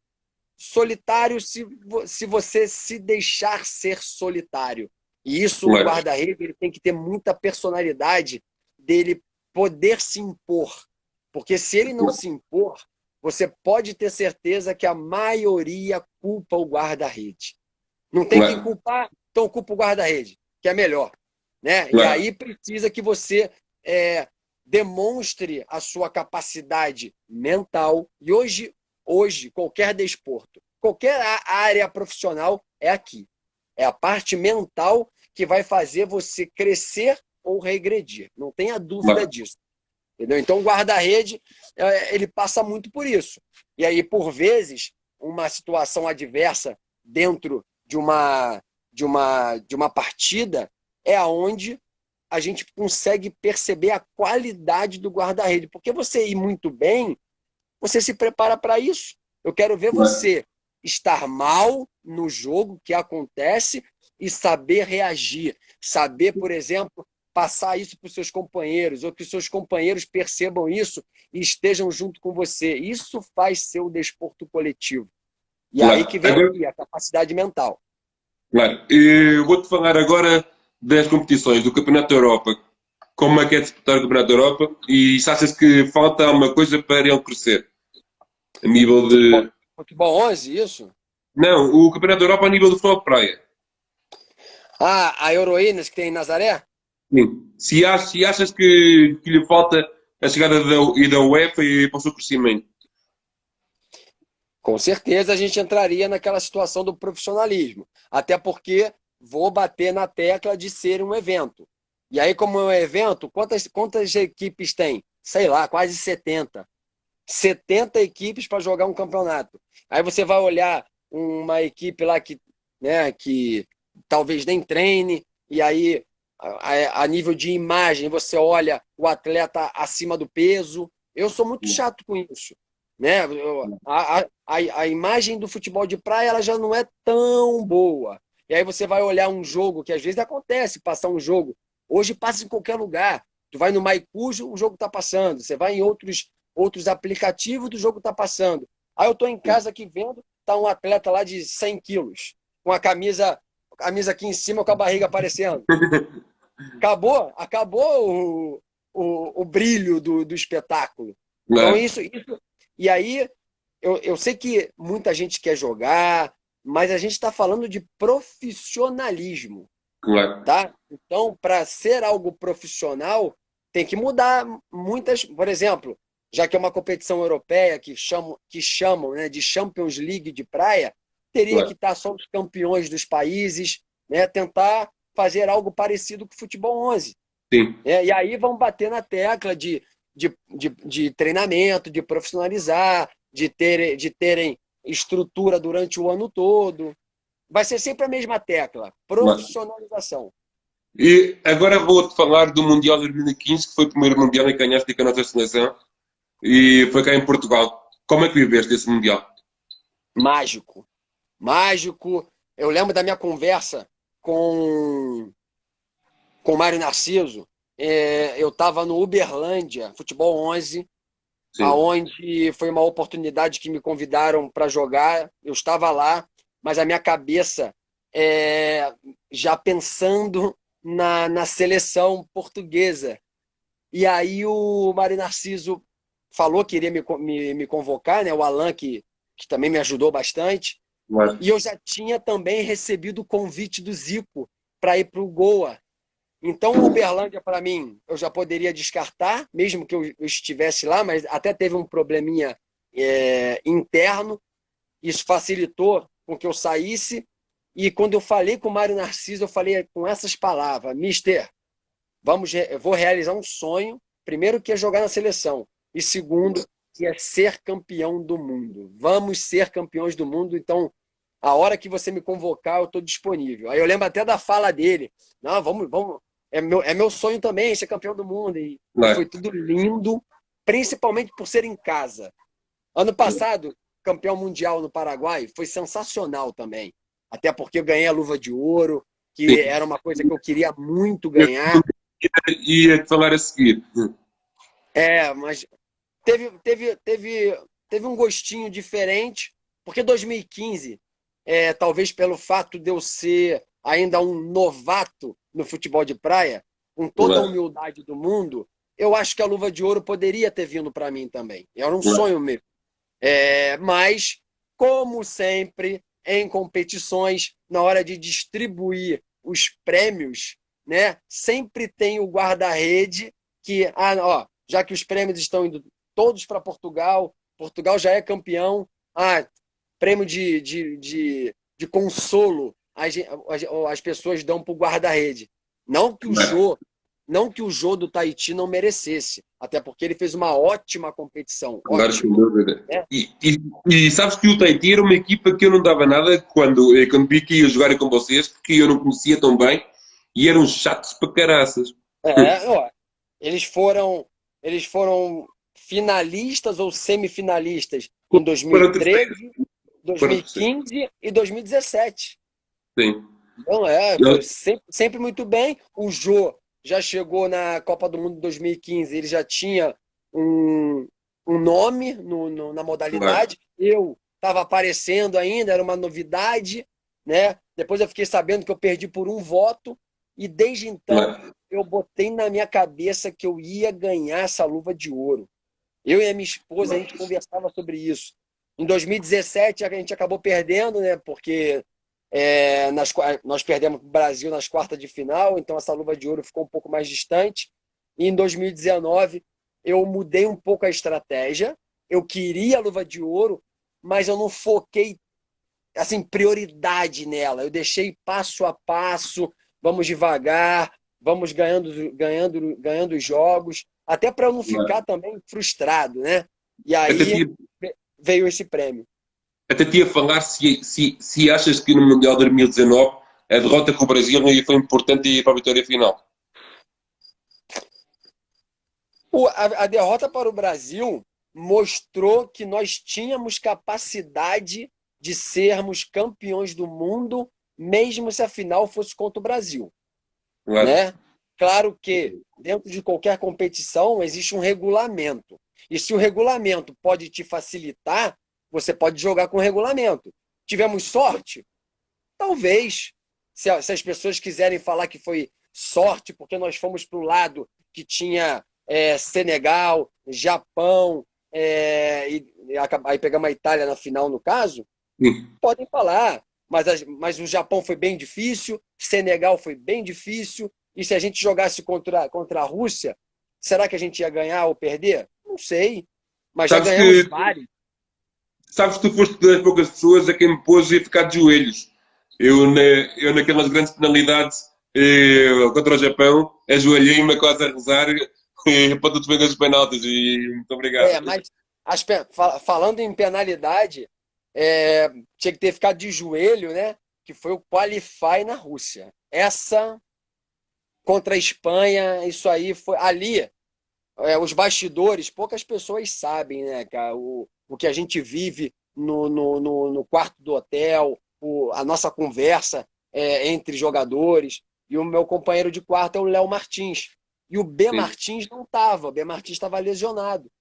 solitário se você se deixar ser solitário. E isso, o claro, guarda-redes ele tem que ter muita personalidade dele poder se impor. Porque se ele não se impor, você pode ter certeza que a maioria culpa o guarda-redes. Não tem quem claro, culpar, então culpa o guarda-redes, que é melhor. Né? E claro, aí precisa que você demonstre a sua capacidade mental. E hoje, qualquer desporto, qualquer área profissional é aqui. É a parte mental que vai fazer você crescer ou regredir. Não tenha dúvida claro. disso. Entendeu? Então, o guarda-rede, ele passa muito por isso. E aí, por vezes, uma situação adversa dentro de uma partida é aonde a gente consegue perceber a qualidade do guarda-rede. Porque você ir muito bem, você se prepara para isso. Eu quero ver Claro. você estar mal no jogo que acontece e saber reagir. Saber, por exemplo, passar isso para os seus companheiros, ou que os seus companheiros percebam isso e estejam junto com você. Isso faz ser o desporto coletivo. E aí que Claro. vem Agora, aqui, a capacidade mental. claro. Eu vou-te falar agora das competições do Campeonato da Europa. Como é que é disputar o Campeonato da Europa e se achas que falta alguma coisa para ele crescer? A nível Futebol, de. futebol 11, isso? Não, o Campeonato da Europa a nível do futebol de praia. Ah, a Euroínas que tem em Nazaré? Sim. Se achas que lhe falta a chegada da UEFA e para o seu crescimento. Com certeza a gente entraria naquela situação do profissionalismo. Até porque vou bater na tecla de ser um evento. E aí, como é um evento, quantas equipes tem? Sei lá, quase 70. 70 equipes para jogar um campeonato. Aí você vai olhar uma equipe lá que talvez nem treine, e aí, a nível de imagem, você olha o atleta acima do peso. Eu sou muito chato com isso. Né? A imagem do futebol de praia ela já não é tão boa. E aí você vai olhar um jogo, que às vezes acontece, passar um jogo. Hoje passa em qualquer lugar. Tu vai no Maicujo, o jogo está passando. Você vai em outros aplicativos, o jogo está passando. Aí eu estou em casa aqui vendo, tá um atleta lá de 100 quilos, com a camisa aqui em cima com a barriga aparecendo. Acabou o brilho do espetáculo. Então, Claro, isso. E aí, eu sei que muita gente quer jogar, mas a gente está falando de profissionalismo, claro. tá? Então, para ser algo profissional, tem que mudar muitas. Por exemplo, já que é uma competição europeia que chamam, né, de Champions League de praia, teria que Claro. estar só os campeões dos países, né, tentar fazer algo parecido com o futebol 11. Sim. E aí vão bater na tecla de treinamento, de profissionalizar, de terem estrutura durante o ano todo. Vai ser sempre a mesma tecla, Claro. profissionalização. E agora vou-te falar do Mundial de 2015, que foi o primeiro Mundial em que ganhaste com a nossa seleção, e foi cá em Portugal. Como é que viveste esse Mundial? Mágico. Mágico. Eu lembro da minha conversa com o Mário Narciso. Eu estava no Uberlândia, Futebol 11, Sim, aonde foi uma oportunidade que me convidaram para jogar. Eu estava lá, mas a minha cabeça já pensando na seleção portuguesa. E aí o Mário Narciso falou que iria me convocar, né? O Alan, que também me ajudou bastante. claro. E eu já tinha também recebido o convite do Zico para ir para o Goa. Então, o Uberlândia, para mim, eu já poderia descartar, mesmo que eu estivesse lá, mas até teve um probleminha interno. Isso facilitou com que eu saísse. E quando eu falei com o Mário Narciso, eu falei com essas palavras: Mister, eu vou realizar um sonho. Primeiro, que é jogar na seleção. E segundo, que é ser campeão do mundo. Vamos ser campeões do mundo. Então, a hora que você me convocar, eu estou disponível. Aí eu lembro até da fala dele. Não, vamos. É meu sonho também ser campeão do mundo. E foi Claro. tudo lindo, principalmente por ser em casa. Ano passado, campeão mundial no Paraguai, foi sensacional também. Até porque eu ganhei a luva de ouro, que Sim. era uma coisa que eu queria muito Eu ganhar. ia te falar a seguir. Mas teve um gostinho diferente, porque 2015, talvez pelo fato de eu ser ainda um novato no futebol de praia, com toda a Claro, humildade do mundo, eu acho que a luva de ouro poderia ter vindo para mim também. Era um claro. sonho meu. Mas, como sempre, em competições, na hora de distribuir os prêmios, né, sempre tem o guarda-rede que, ó, já que os prêmios estão indo todos para Portugal, Portugal já é campeão, prêmio de consolo as pessoas dão para o guarda-rede. Não que o Claro. Jô, não que o Jô do Tahiti não merecesse, até porque ele fez uma ótima competição, Claro, sem ótima. dúvida. Né? E sabes que o Tahiti era uma equipa que eu não dava nada quando vi que ia jogar com vocês, porque eu não conhecia tão bem e eram chatos para caraças. Ó, eles foram, eles foram finalistas ou semifinalistas em Para o terceiro. 2013, Para o terceiro. 2015 e 2017. Sim. Então, foi Eu- sempre muito bem. O Jô já chegou na Copa do Mundo de 2015, ele já tinha um nome na Claro, modalidade. Eu estava aparecendo ainda, era uma novidade, né? Depois eu fiquei sabendo que eu perdi por um voto, e desde então claro. eu botei na minha cabeça que eu ia ganhar essa luva de ouro. Eu e a minha esposa, a gente conversava sobre isso. Em 2017, a gente acabou perdendo, né? Porque nós perdemos para o Brasil nas quartas de final, então essa luva de ouro ficou um pouco mais distante. E em 2019, eu mudei um pouco a estratégia. Eu queria a luva de ouro, mas eu não foquei assim prioridade nela. Eu deixei passo a passo, vamos devagar, vamos ganhando os jogos, até para eu não ficar Claro. também frustrado, né? E Até aí tinha, veio esse prêmio. até tinha a falar se achas que no Mundial de 2019 a derrota com o Brasil foi importante para a vitória final. A derrota para o Brasil mostrou que nós tínhamos capacidade de sermos campeões do mundo, mesmo se a final fosse contra o Brasil, Claro. né? Claro que dentro de qualquer competição existe um regulamento. E se o regulamento pode te facilitar, você pode jogar com o regulamento. Tivemos sorte? Talvez. Se as pessoas quiserem falar que foi sorte, porque nós fomos para o lado que tinha Senegal, Japão, aí pegamos a Itália na final, no caso, Sim. podem falar. Mas o Japão foi bem difícil, Senegal foi bem difícil, e se a gente jogasse contra a Rússia, será que a gente ia ganhar ou perder? Não sei. Mas já Sabes ganhamos que vários. Sabes que tu foste das poucas pessoas a quem me pôs a ficar de joelhos. Naquelas grandes penalidades contra o Japão, ajoelhei-me quase a rezar para tu defender os penaltis. E muito obrigado. Mas falando em penalidade, tinha que ter ficado de joelho, né? Que foi o Qualify na Rússia. Essa contra a Espanha, isso aí foi. Ali, os bastidores, poucas pessoas sabem, né, cara? O que a gente vive no quarto do hotel, a nossa conversa entre jogadores. E o meu companheiro de quarto é o Léo Martins. E o B. Sim. Martins não estava. O B. Martins estava lesionado.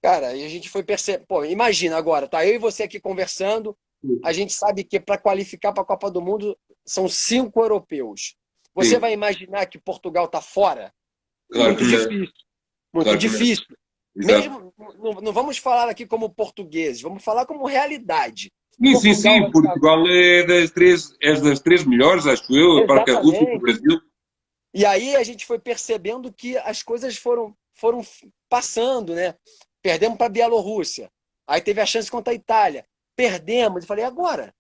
Cara, e a gente foi perceber. Pô, imagina agora, tá eu e você aqui conversando. A gente sabe que para qualificar para a Copa do Mundo são 5 europeus. Você Sim. vai imaginar que Portugal está fora? Claro Muito que não. difícil. Muito Claro que não. difícil. Exato. Mesmo, não vamos falar aqui como portugueses, vamos falar como realidade. Sim, sim, Portugal sim. vai ficar. Portugal é das três melhores, acho eu, a par que a Rússia e o Exatamente. Brasil. E aí a gente foi percebendo que as coisas foram passando, né? Perdemos para a Bielorrússia. Aí teve a chance contra a Itália. Perdemos. E falei, agora?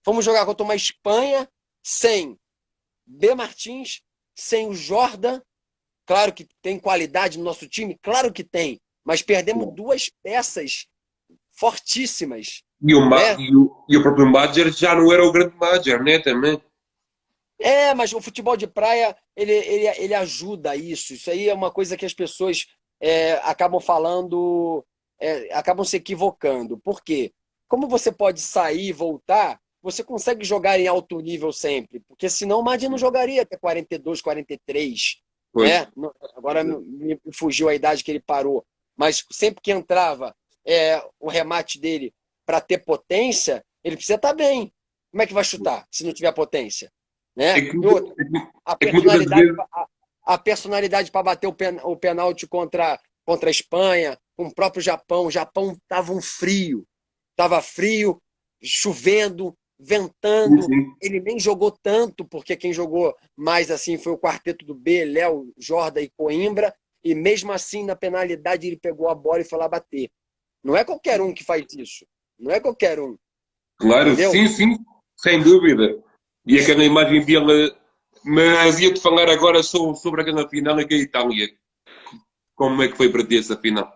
Vamos jogar contra uma Espanha sem B. Martins, sem o Jordan. Claro que tem qualidade no nosso time, claro que tem. Mas perdemos duas peças fortíssimas, né? E o próprio Madger já não era o grande Madger, né? Também. Mas o futebol de praia, ele ajuda isso. Isso aí é uma coisa que as pessoas acabam falando, acabam se equivocando. Por quê? Como você pode sair e voltar, você consegue jogar em alto nível sempre. Porque senão o Madrid não jogaria até 42, 43, Pois. né? Agora me fugiu a idade que ele parou. Mas sempre que entrava o remate dele para ter potência, ele precisa estar bem. Como é que vai chutar se não tiver potência? É Né? que, E outra, a é que muitas das personalidade, vezes. a personalidade para bater o pênalti contra a Espanha, com o próprio Japão. O Japão estava frio, chovendo, Sim, ventando. sim. Ele nem jogou tanto, porque quem jogou mais assim foi o quarteto do B, Léo, Jorda e Coimbra. E mesmo assim, na penalidade, ele pegou a bola e foi lá bater. Não é qualquer um que faz isso. Não é qualquer um, Claro, entendeu? sim, sim, sem dúvida. E aquela imagem dele. Mas ia-te falar agora sobre aquela final aqui em Itália. Como é que foi para ti essa final?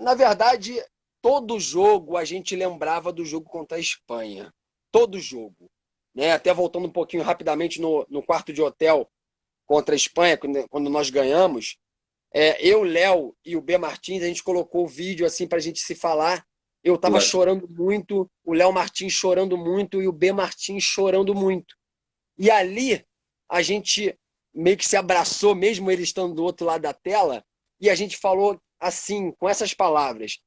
Na verdade, todo jogo a gente lembrava do jogo contra a Espanha. Todo jogo. Né? Até voltando um pouquinho rapidamente no quarto de hotel contra a Espanha, quando nós ganhamos, eu, Léo e o B. Martins, a gente colocou o vídeo assim para a gente se falar. Eu estava Claro, chorando muito, o Léo Martins chorando muito e o B. Martins chorando muito. E ali a gente meio que se abraçou, mesmo ele estando do outro lado da tela, e a gente falou assim, com essas palavras: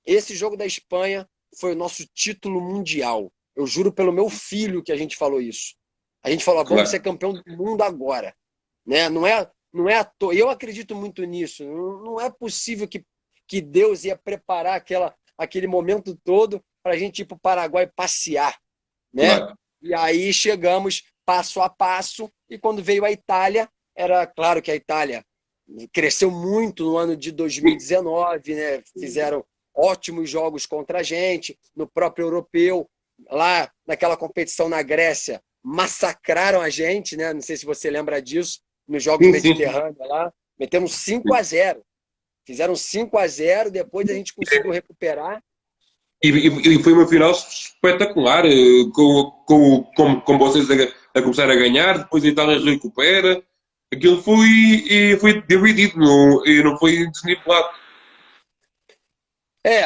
esse jogo da Espanha foi o nosso título mundial. Eu juro pelo meu filho que a gente falou isso. A gente falou, vamos ser claro. campeão do mundo agora. Né? Não é à toa. Eu acredito muito nisso. Não é possível que Deus ia preparar aquele momento todo para a gente ir para o Paraguai passear. Né? Claro. E aí chegamos passo a passo, e quando veio a Itália, era claro que a Itália cresceu muito no ano de 2019, né? Fizeram ótimos jogos contra a gente, no próprio europeu, lá naquela competição na Grécia, massacraram a gente, né? Não sei se você lembra disso, nos Jogos Sim, sim, sim. Mediterrâneos lá, metemos 5-0. Fizeram 5-0, depois a gente conseguiu recuperar. E foi uma final espetacular, com vocês a começar a ganhar, depois a Itália recupera. Aquilo foi dividido, não foi desnivelado.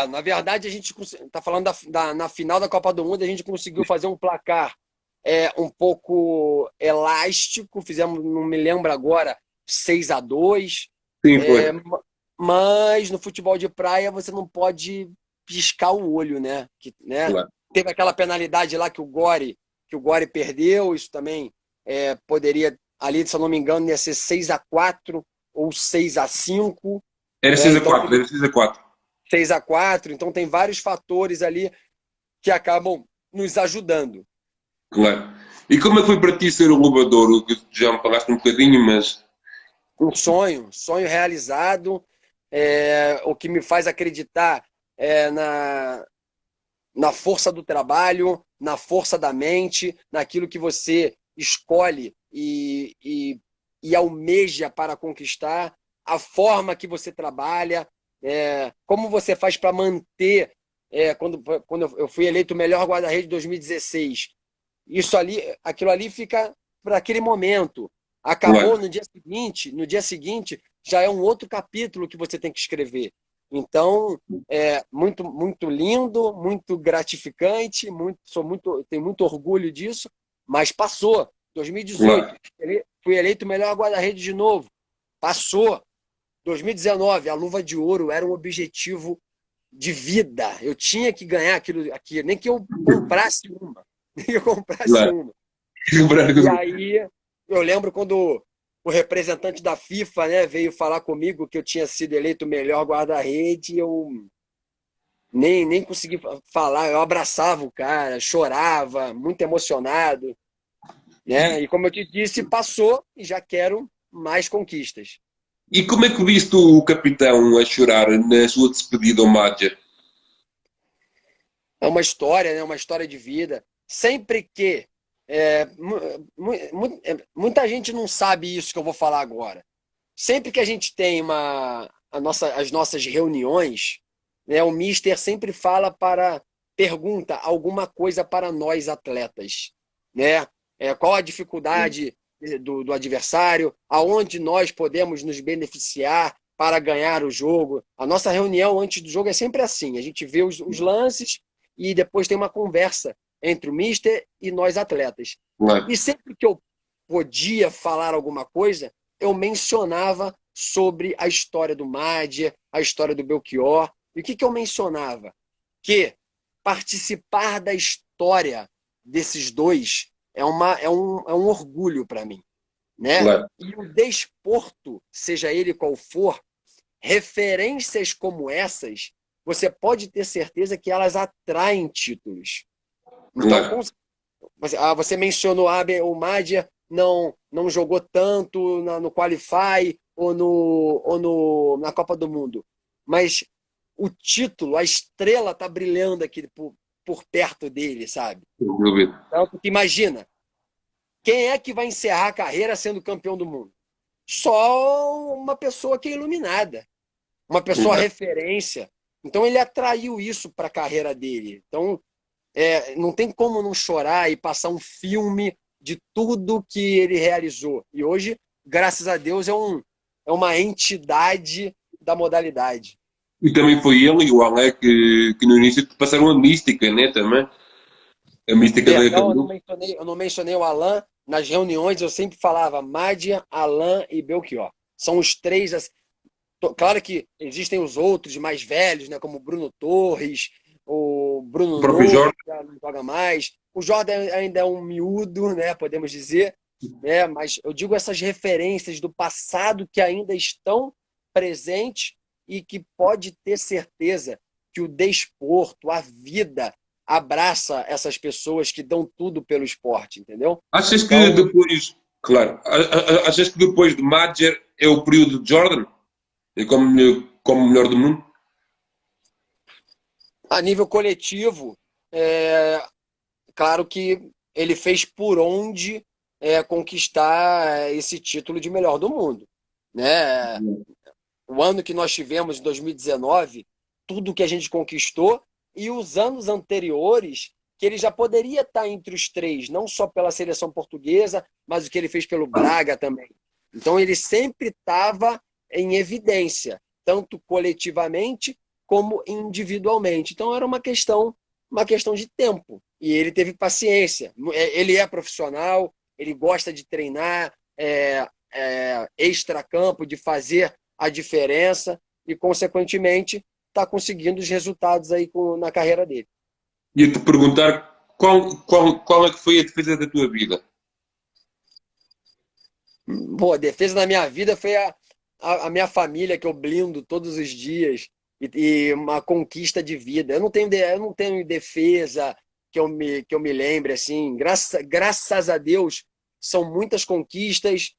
Na verdade, a gente está falando na final da Copa do Mundo, a gente conseguiu fazer um placar um pouco elástico, fizemos, não me lembro agora, 6-2. Sim, foi. é, mas no futebol de praia você não pode piscar o olho, né? Né? Claro. Teve aquela penalidade lá que o Gore perdeu, isso também poderia, ali, se eu não me engano, ia ser 6-4 ou 6-5. Era Né? 6 a Então 4, era 6 a 4. 6-4, então tem vários fatores ali que acabam nos ajudando. Claro. E como é que foi para ti ser o Lobador? Já me falaste um bocadinho, mas. Um sonho realizado, o que me faz acreditar na força do trabalho, na força da mente, naquilo que você escolhe e almeja para conquistar, a forma que você trabalha, como você faz para manter. Quando eu fui eleito o melhor guarda-redes de 2016, aquilo ali fica para aquele momento. Acabou Claro, no dia seguinte já é um outro capítulo que você tem que escrever. Então, muito, muito lindo, muito gratificante, tenho muito orgulho disso, mas passou. 2018, claro. fui eleito o melhor guarda-redes de novo. Passou. 2019, a luva de ouro era um objetivo de vida. Eu tinha que ganhar aquilo aqui, nem que eu comprasse uma. Nem que eu comprasse Claro. uma. E aí, eu lembro quando o representante da FIFA, né, veio falar comigo que eu tinha sido eleito o melhor guarda-rede, eu nem consegui falar, eu abraçava o cara, chorava, muito emocionado. né? E como eu te disse, passou e já quero mais conquistas. E como é que viste o capitão a chorar na sua despedida ao Madger? É uma história, né? Uma história de vida. Sempre que muita gente não sabe isso que eu vou falar agora. Sempre que a gente tem as nossas reuniões, né, o Mister sempre pergunta alguma coisa para nós atletas, né? Qual a dificuldade do adversário, aonde nós podemos nos beneficiar para ganhar o jogo. A nossa reunião antes do jogo é sempre assim, a gente vê os lances e depois tem uma conversa entre o Mister e nós atletas. Claro, E sempre que eu podia falar alguma coisa, eu mencionava sobre a história do Madja, a história do Belchior. E o que eu mencionava? Que participar da história desses dois é um orgulho para mim, né? claro. E o desporto, seja ele qual for, referências como essas, você pode ter certeza que elas atraem títulos. Então, Claro. você mencionou o Madja não jogou tanto no Qualify na Copa do Mundo. Mas o título, a estrela está brilhando aqui por perto dele, sabe? Sem dúvida. Então, porque imagina, quem é que vai encerrar a carreira sendo campeão do mundo? Só uma pessoa que é iluminada, uma pessoa Exato. referência. Então ele atraiu isso para a carreira dele. Então não tem como não chorar e passar um filme de tudo que ele realizou. E hoje, graças a Deus, é uma entidade da modalidade. E também foi ele e o Alé que no início passaram a mística, né? Também. A mística da Perdão, Cadu. eu não mencionei o Alan. Nas reuniões eu sempre falava Mádia, Alan e Belchior. São os três. Claro que existem os outros mais velhos, né, como o Bruno Torres, o O Bruno próprio Novo, Jorge. que já não joga mais. O Jordan ainda é um miúdo, né, podemos dizer, né, mas eu digo essas referências do passado que ainda estão presentes e que pode ter certeza que o desporto, a vida, abraça essas pessoas que dão tudo pelo esporte, entendeu? Achas que Então, depois, claro, achas que depois de Madger é o período de Jordan? E como o melhor do mundo? a nível coletivo, é, claro que ele fez por onde conquistar esse título de melhor do mundo, né? O ano que nós tivemos, em 2019, tudo que a gente conquistou, e os anos anteriores, que ele já poderia estar entre os três, não só pela seleção portuguesa, mas o que ele fez pelo Braga também. Então ele sempre estava em evidência, tanto coletivamente como individualmente. Então era uma questão de tempo. E ele teve paciência. Ele é profissional, ele gosta de treinar extra-campo, de fazer a diferença e, consequentemente, está conseguindo os resultados aí na carreira dele. Ia-te perguntar qual é que foi a defesa da tua vida? Pô, a defesa da minha vida foi a minha família, que eu blindo todos os dias, e uma conquista de vida. Eu não tenho defesa que eu me lembre, assim. Graças a Deus, são muitas conquistas,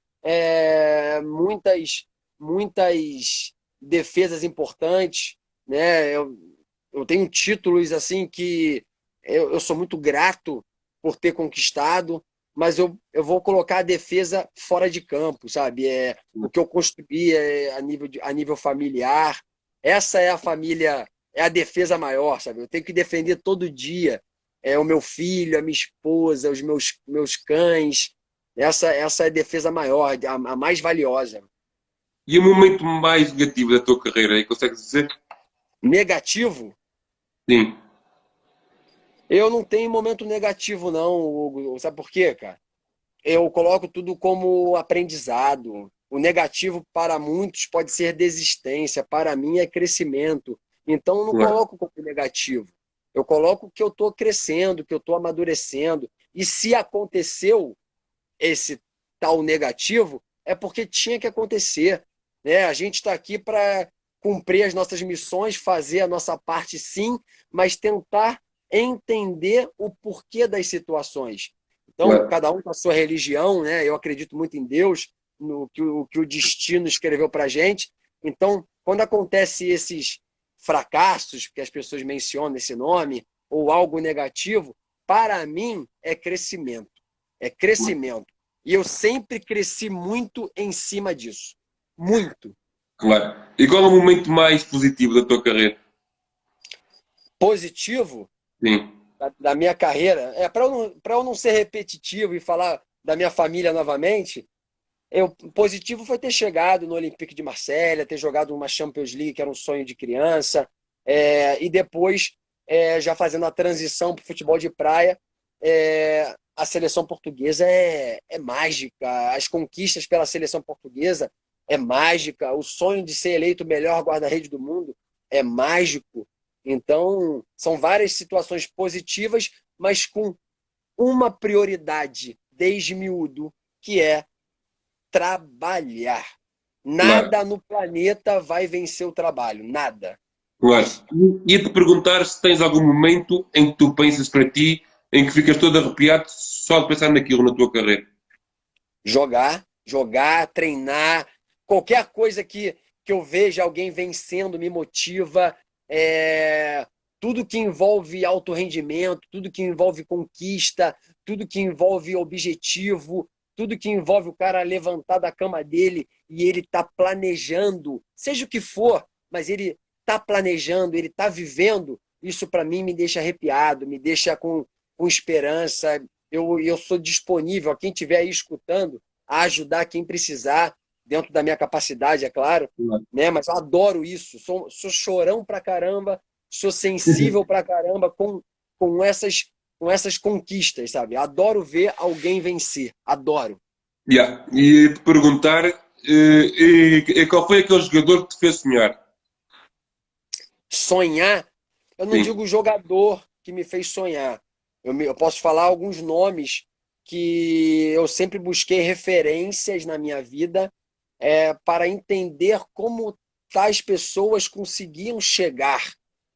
muitas defesas importantes, né? Eu tenho títulos assim que eu sou muito grato por ter conquistado, mas eu vou colocar a defesa fora de campo, sabe? O que eu construí a nível familiar. Essa é a família, é a defesa maior, sabe? Eu tenho que defender todo dia o meu filho, a minha esposa, os meus cães. Essa é a defesa maior, a mais valiosa. E o momento mais negativo da tua carreira aí, consegues dizer? Negativo? Sim. Eu não tenho momento negativo, não, Hugo. Sabe por quê, cara? Eu coloco tudo como aprendizado. O negativo para muitos pode ser desistência, para mim é crescimento. Então eu não Claro. coloco como negativo. Eu coloco que eu estou crescendo, que eu estou amadurecendo. E se aconteceu esse tal negativo, é porque tinha que acontecer, né? A gente está aqui para cumprir as nossas missões, fazer a nossa parte sim, mas tentar entender o porquê das situações. Então, cada um com a sua religião, né? Eu acredito muito em Deus, no que o destino escreveu para a gente. Então, quando acontece esses fracassos, que as pessoas mencionam esse nome, ou algo negativo, para mim é crescimento. É crescimento. E eu sempre cresci muito em cima disso. Muito. Claro. E qual é o momento mais positivo da tua carreira? Positivo Sim. da minha carreira, para eu não ser repetitivo e falar da minha família novamente, positivo foi ter chegado no Olympique de Marselha, ter jogado uma Champions League, que era um sonho de criança, e depois, já fazendo a transição para o futebol de praia, a seleção portuguesa é mágica, as conquistas pela seleção portuguesa é mágica, o sonho de ser eleito o melhor guarda-redes do mundo é mágico. Então, são várias situações positivas, mas com uma prioridade desde miúdo, que é trabalhar. Claro. Nada no planeta vai vencer o trabalho, nada. Claro. Ia-te perguntar se tens algum momento em que tu pensas para ti, em que ficas todo arrepiado só de pensar naquilo na tua carreira. Jogar, treinar, qualquer coisa que eu veja alguém vencendo me motiva. Tudo que envolve alto rendimento, tudo que envolve conquista, tudo que envolve objetivo, tudo que envolve o cara levantar da cama dele e ele tá planejando, seja o que for, mas ele tá planejando, ele tá vivendo, isso para mim me deixa arrepiado, me deixa com esperança. Eu sou disponível a quem estiver aí escutando a ajudar quem precisar, dentro da minha capacidade, é claro, Claro. né? Mas eu adoro isso, sou chorão pra caramba, sou sensível pra caramba com essas conquistas, sabe? Adoro ver alguém vencer, adoro. Yeah. E ia-te perguntar qual foi aquele jogador que te fez sonhar? Sonhar, eu não Sim. digo jogador que me fez sonhar. Eu posso falar alguns nomes que eu sempre busquei referências na minha vida, para entender como tais pessoas conseguiam chegar,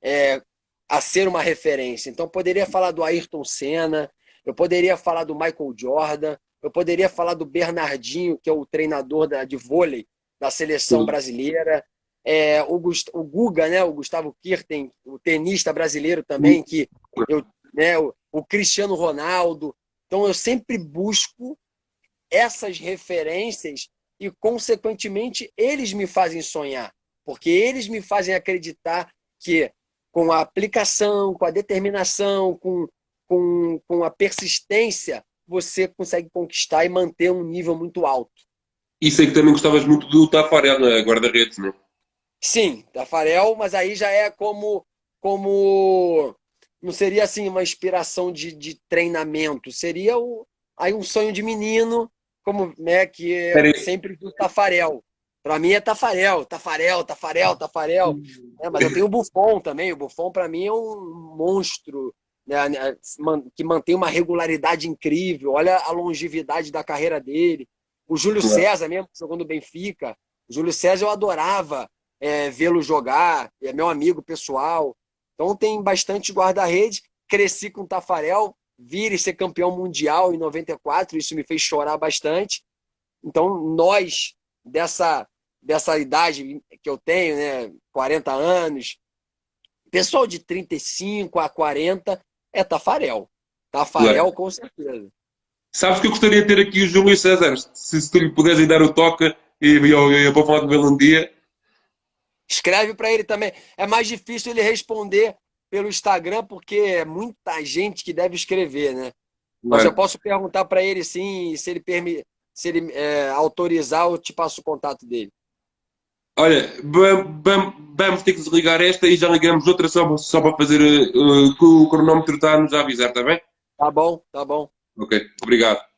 é, a ser uma referência. Então, eu poderia falar do Ayrton Senna, eu poderia falar do Michael Jordan, eu poderia falar do Bernardinho, que é o treinador de vôlei da seleção Sim. brasileira, o Guga, né, o Gustavo Kirten, o tenista brasileiro também, que né, o Cristiano Ronaldo. Então, eu sempre busco essas referências e, consequentemente, eles me fazem sonhar, porque eles me fazem acreditar que, com a aplicação, com a determinação, com a persistência, você consegue conquistar e manter um nível muito alto. E sei que também gostavas muito do Tafarel, na guarda-redes, não é? Sim, Tafarel, mas aí já é como não seria assim uma inspiração de treinamento, seria aí um sonho de menino, como, né, que Era é sempre do Tafarel. Para mim é Tafarel, Tafarel, Tafarel, Tafarel. Mas eu tenho o Buffon também. O Buffon para mim é um monstro, né, que mantém uma regularidade incrível. Olha a longevidade da carreira dele. O Júlio César mesmo, que jogou no Benfica. O Júlio César eu adorava vê-lo jogar, é meu amigo pessoal. Então tem bastante guarda-redes. Cresci com o Tafarel, vir e ser campeão mundial em 94, isso me fez chorar bastante. Então, nós, dessa idade que eu tenho, né, 40 anos, pessoal de 35 a 40 é Tafarel. Tafarel, Claro. com certeza. Sabes que eu gostaria de ter aqui o Júlio César, se tu lhe pudesse dar o toque eu vou falar com ele um dia. Escreve para ele também. É mais difícil ele responder pelo Instagram, porque é muita gente que deve escrever, né? Mas eu Claro. posso perguntar para ele, sim, se ele autorizar, eu te passo o contato dele. Olha, vamos ter que desligar esta e já ligamos outra só para fazer que o cronómetro está-nos a avisar, está bem? Tá bom, tá bom. Ok, obrigado.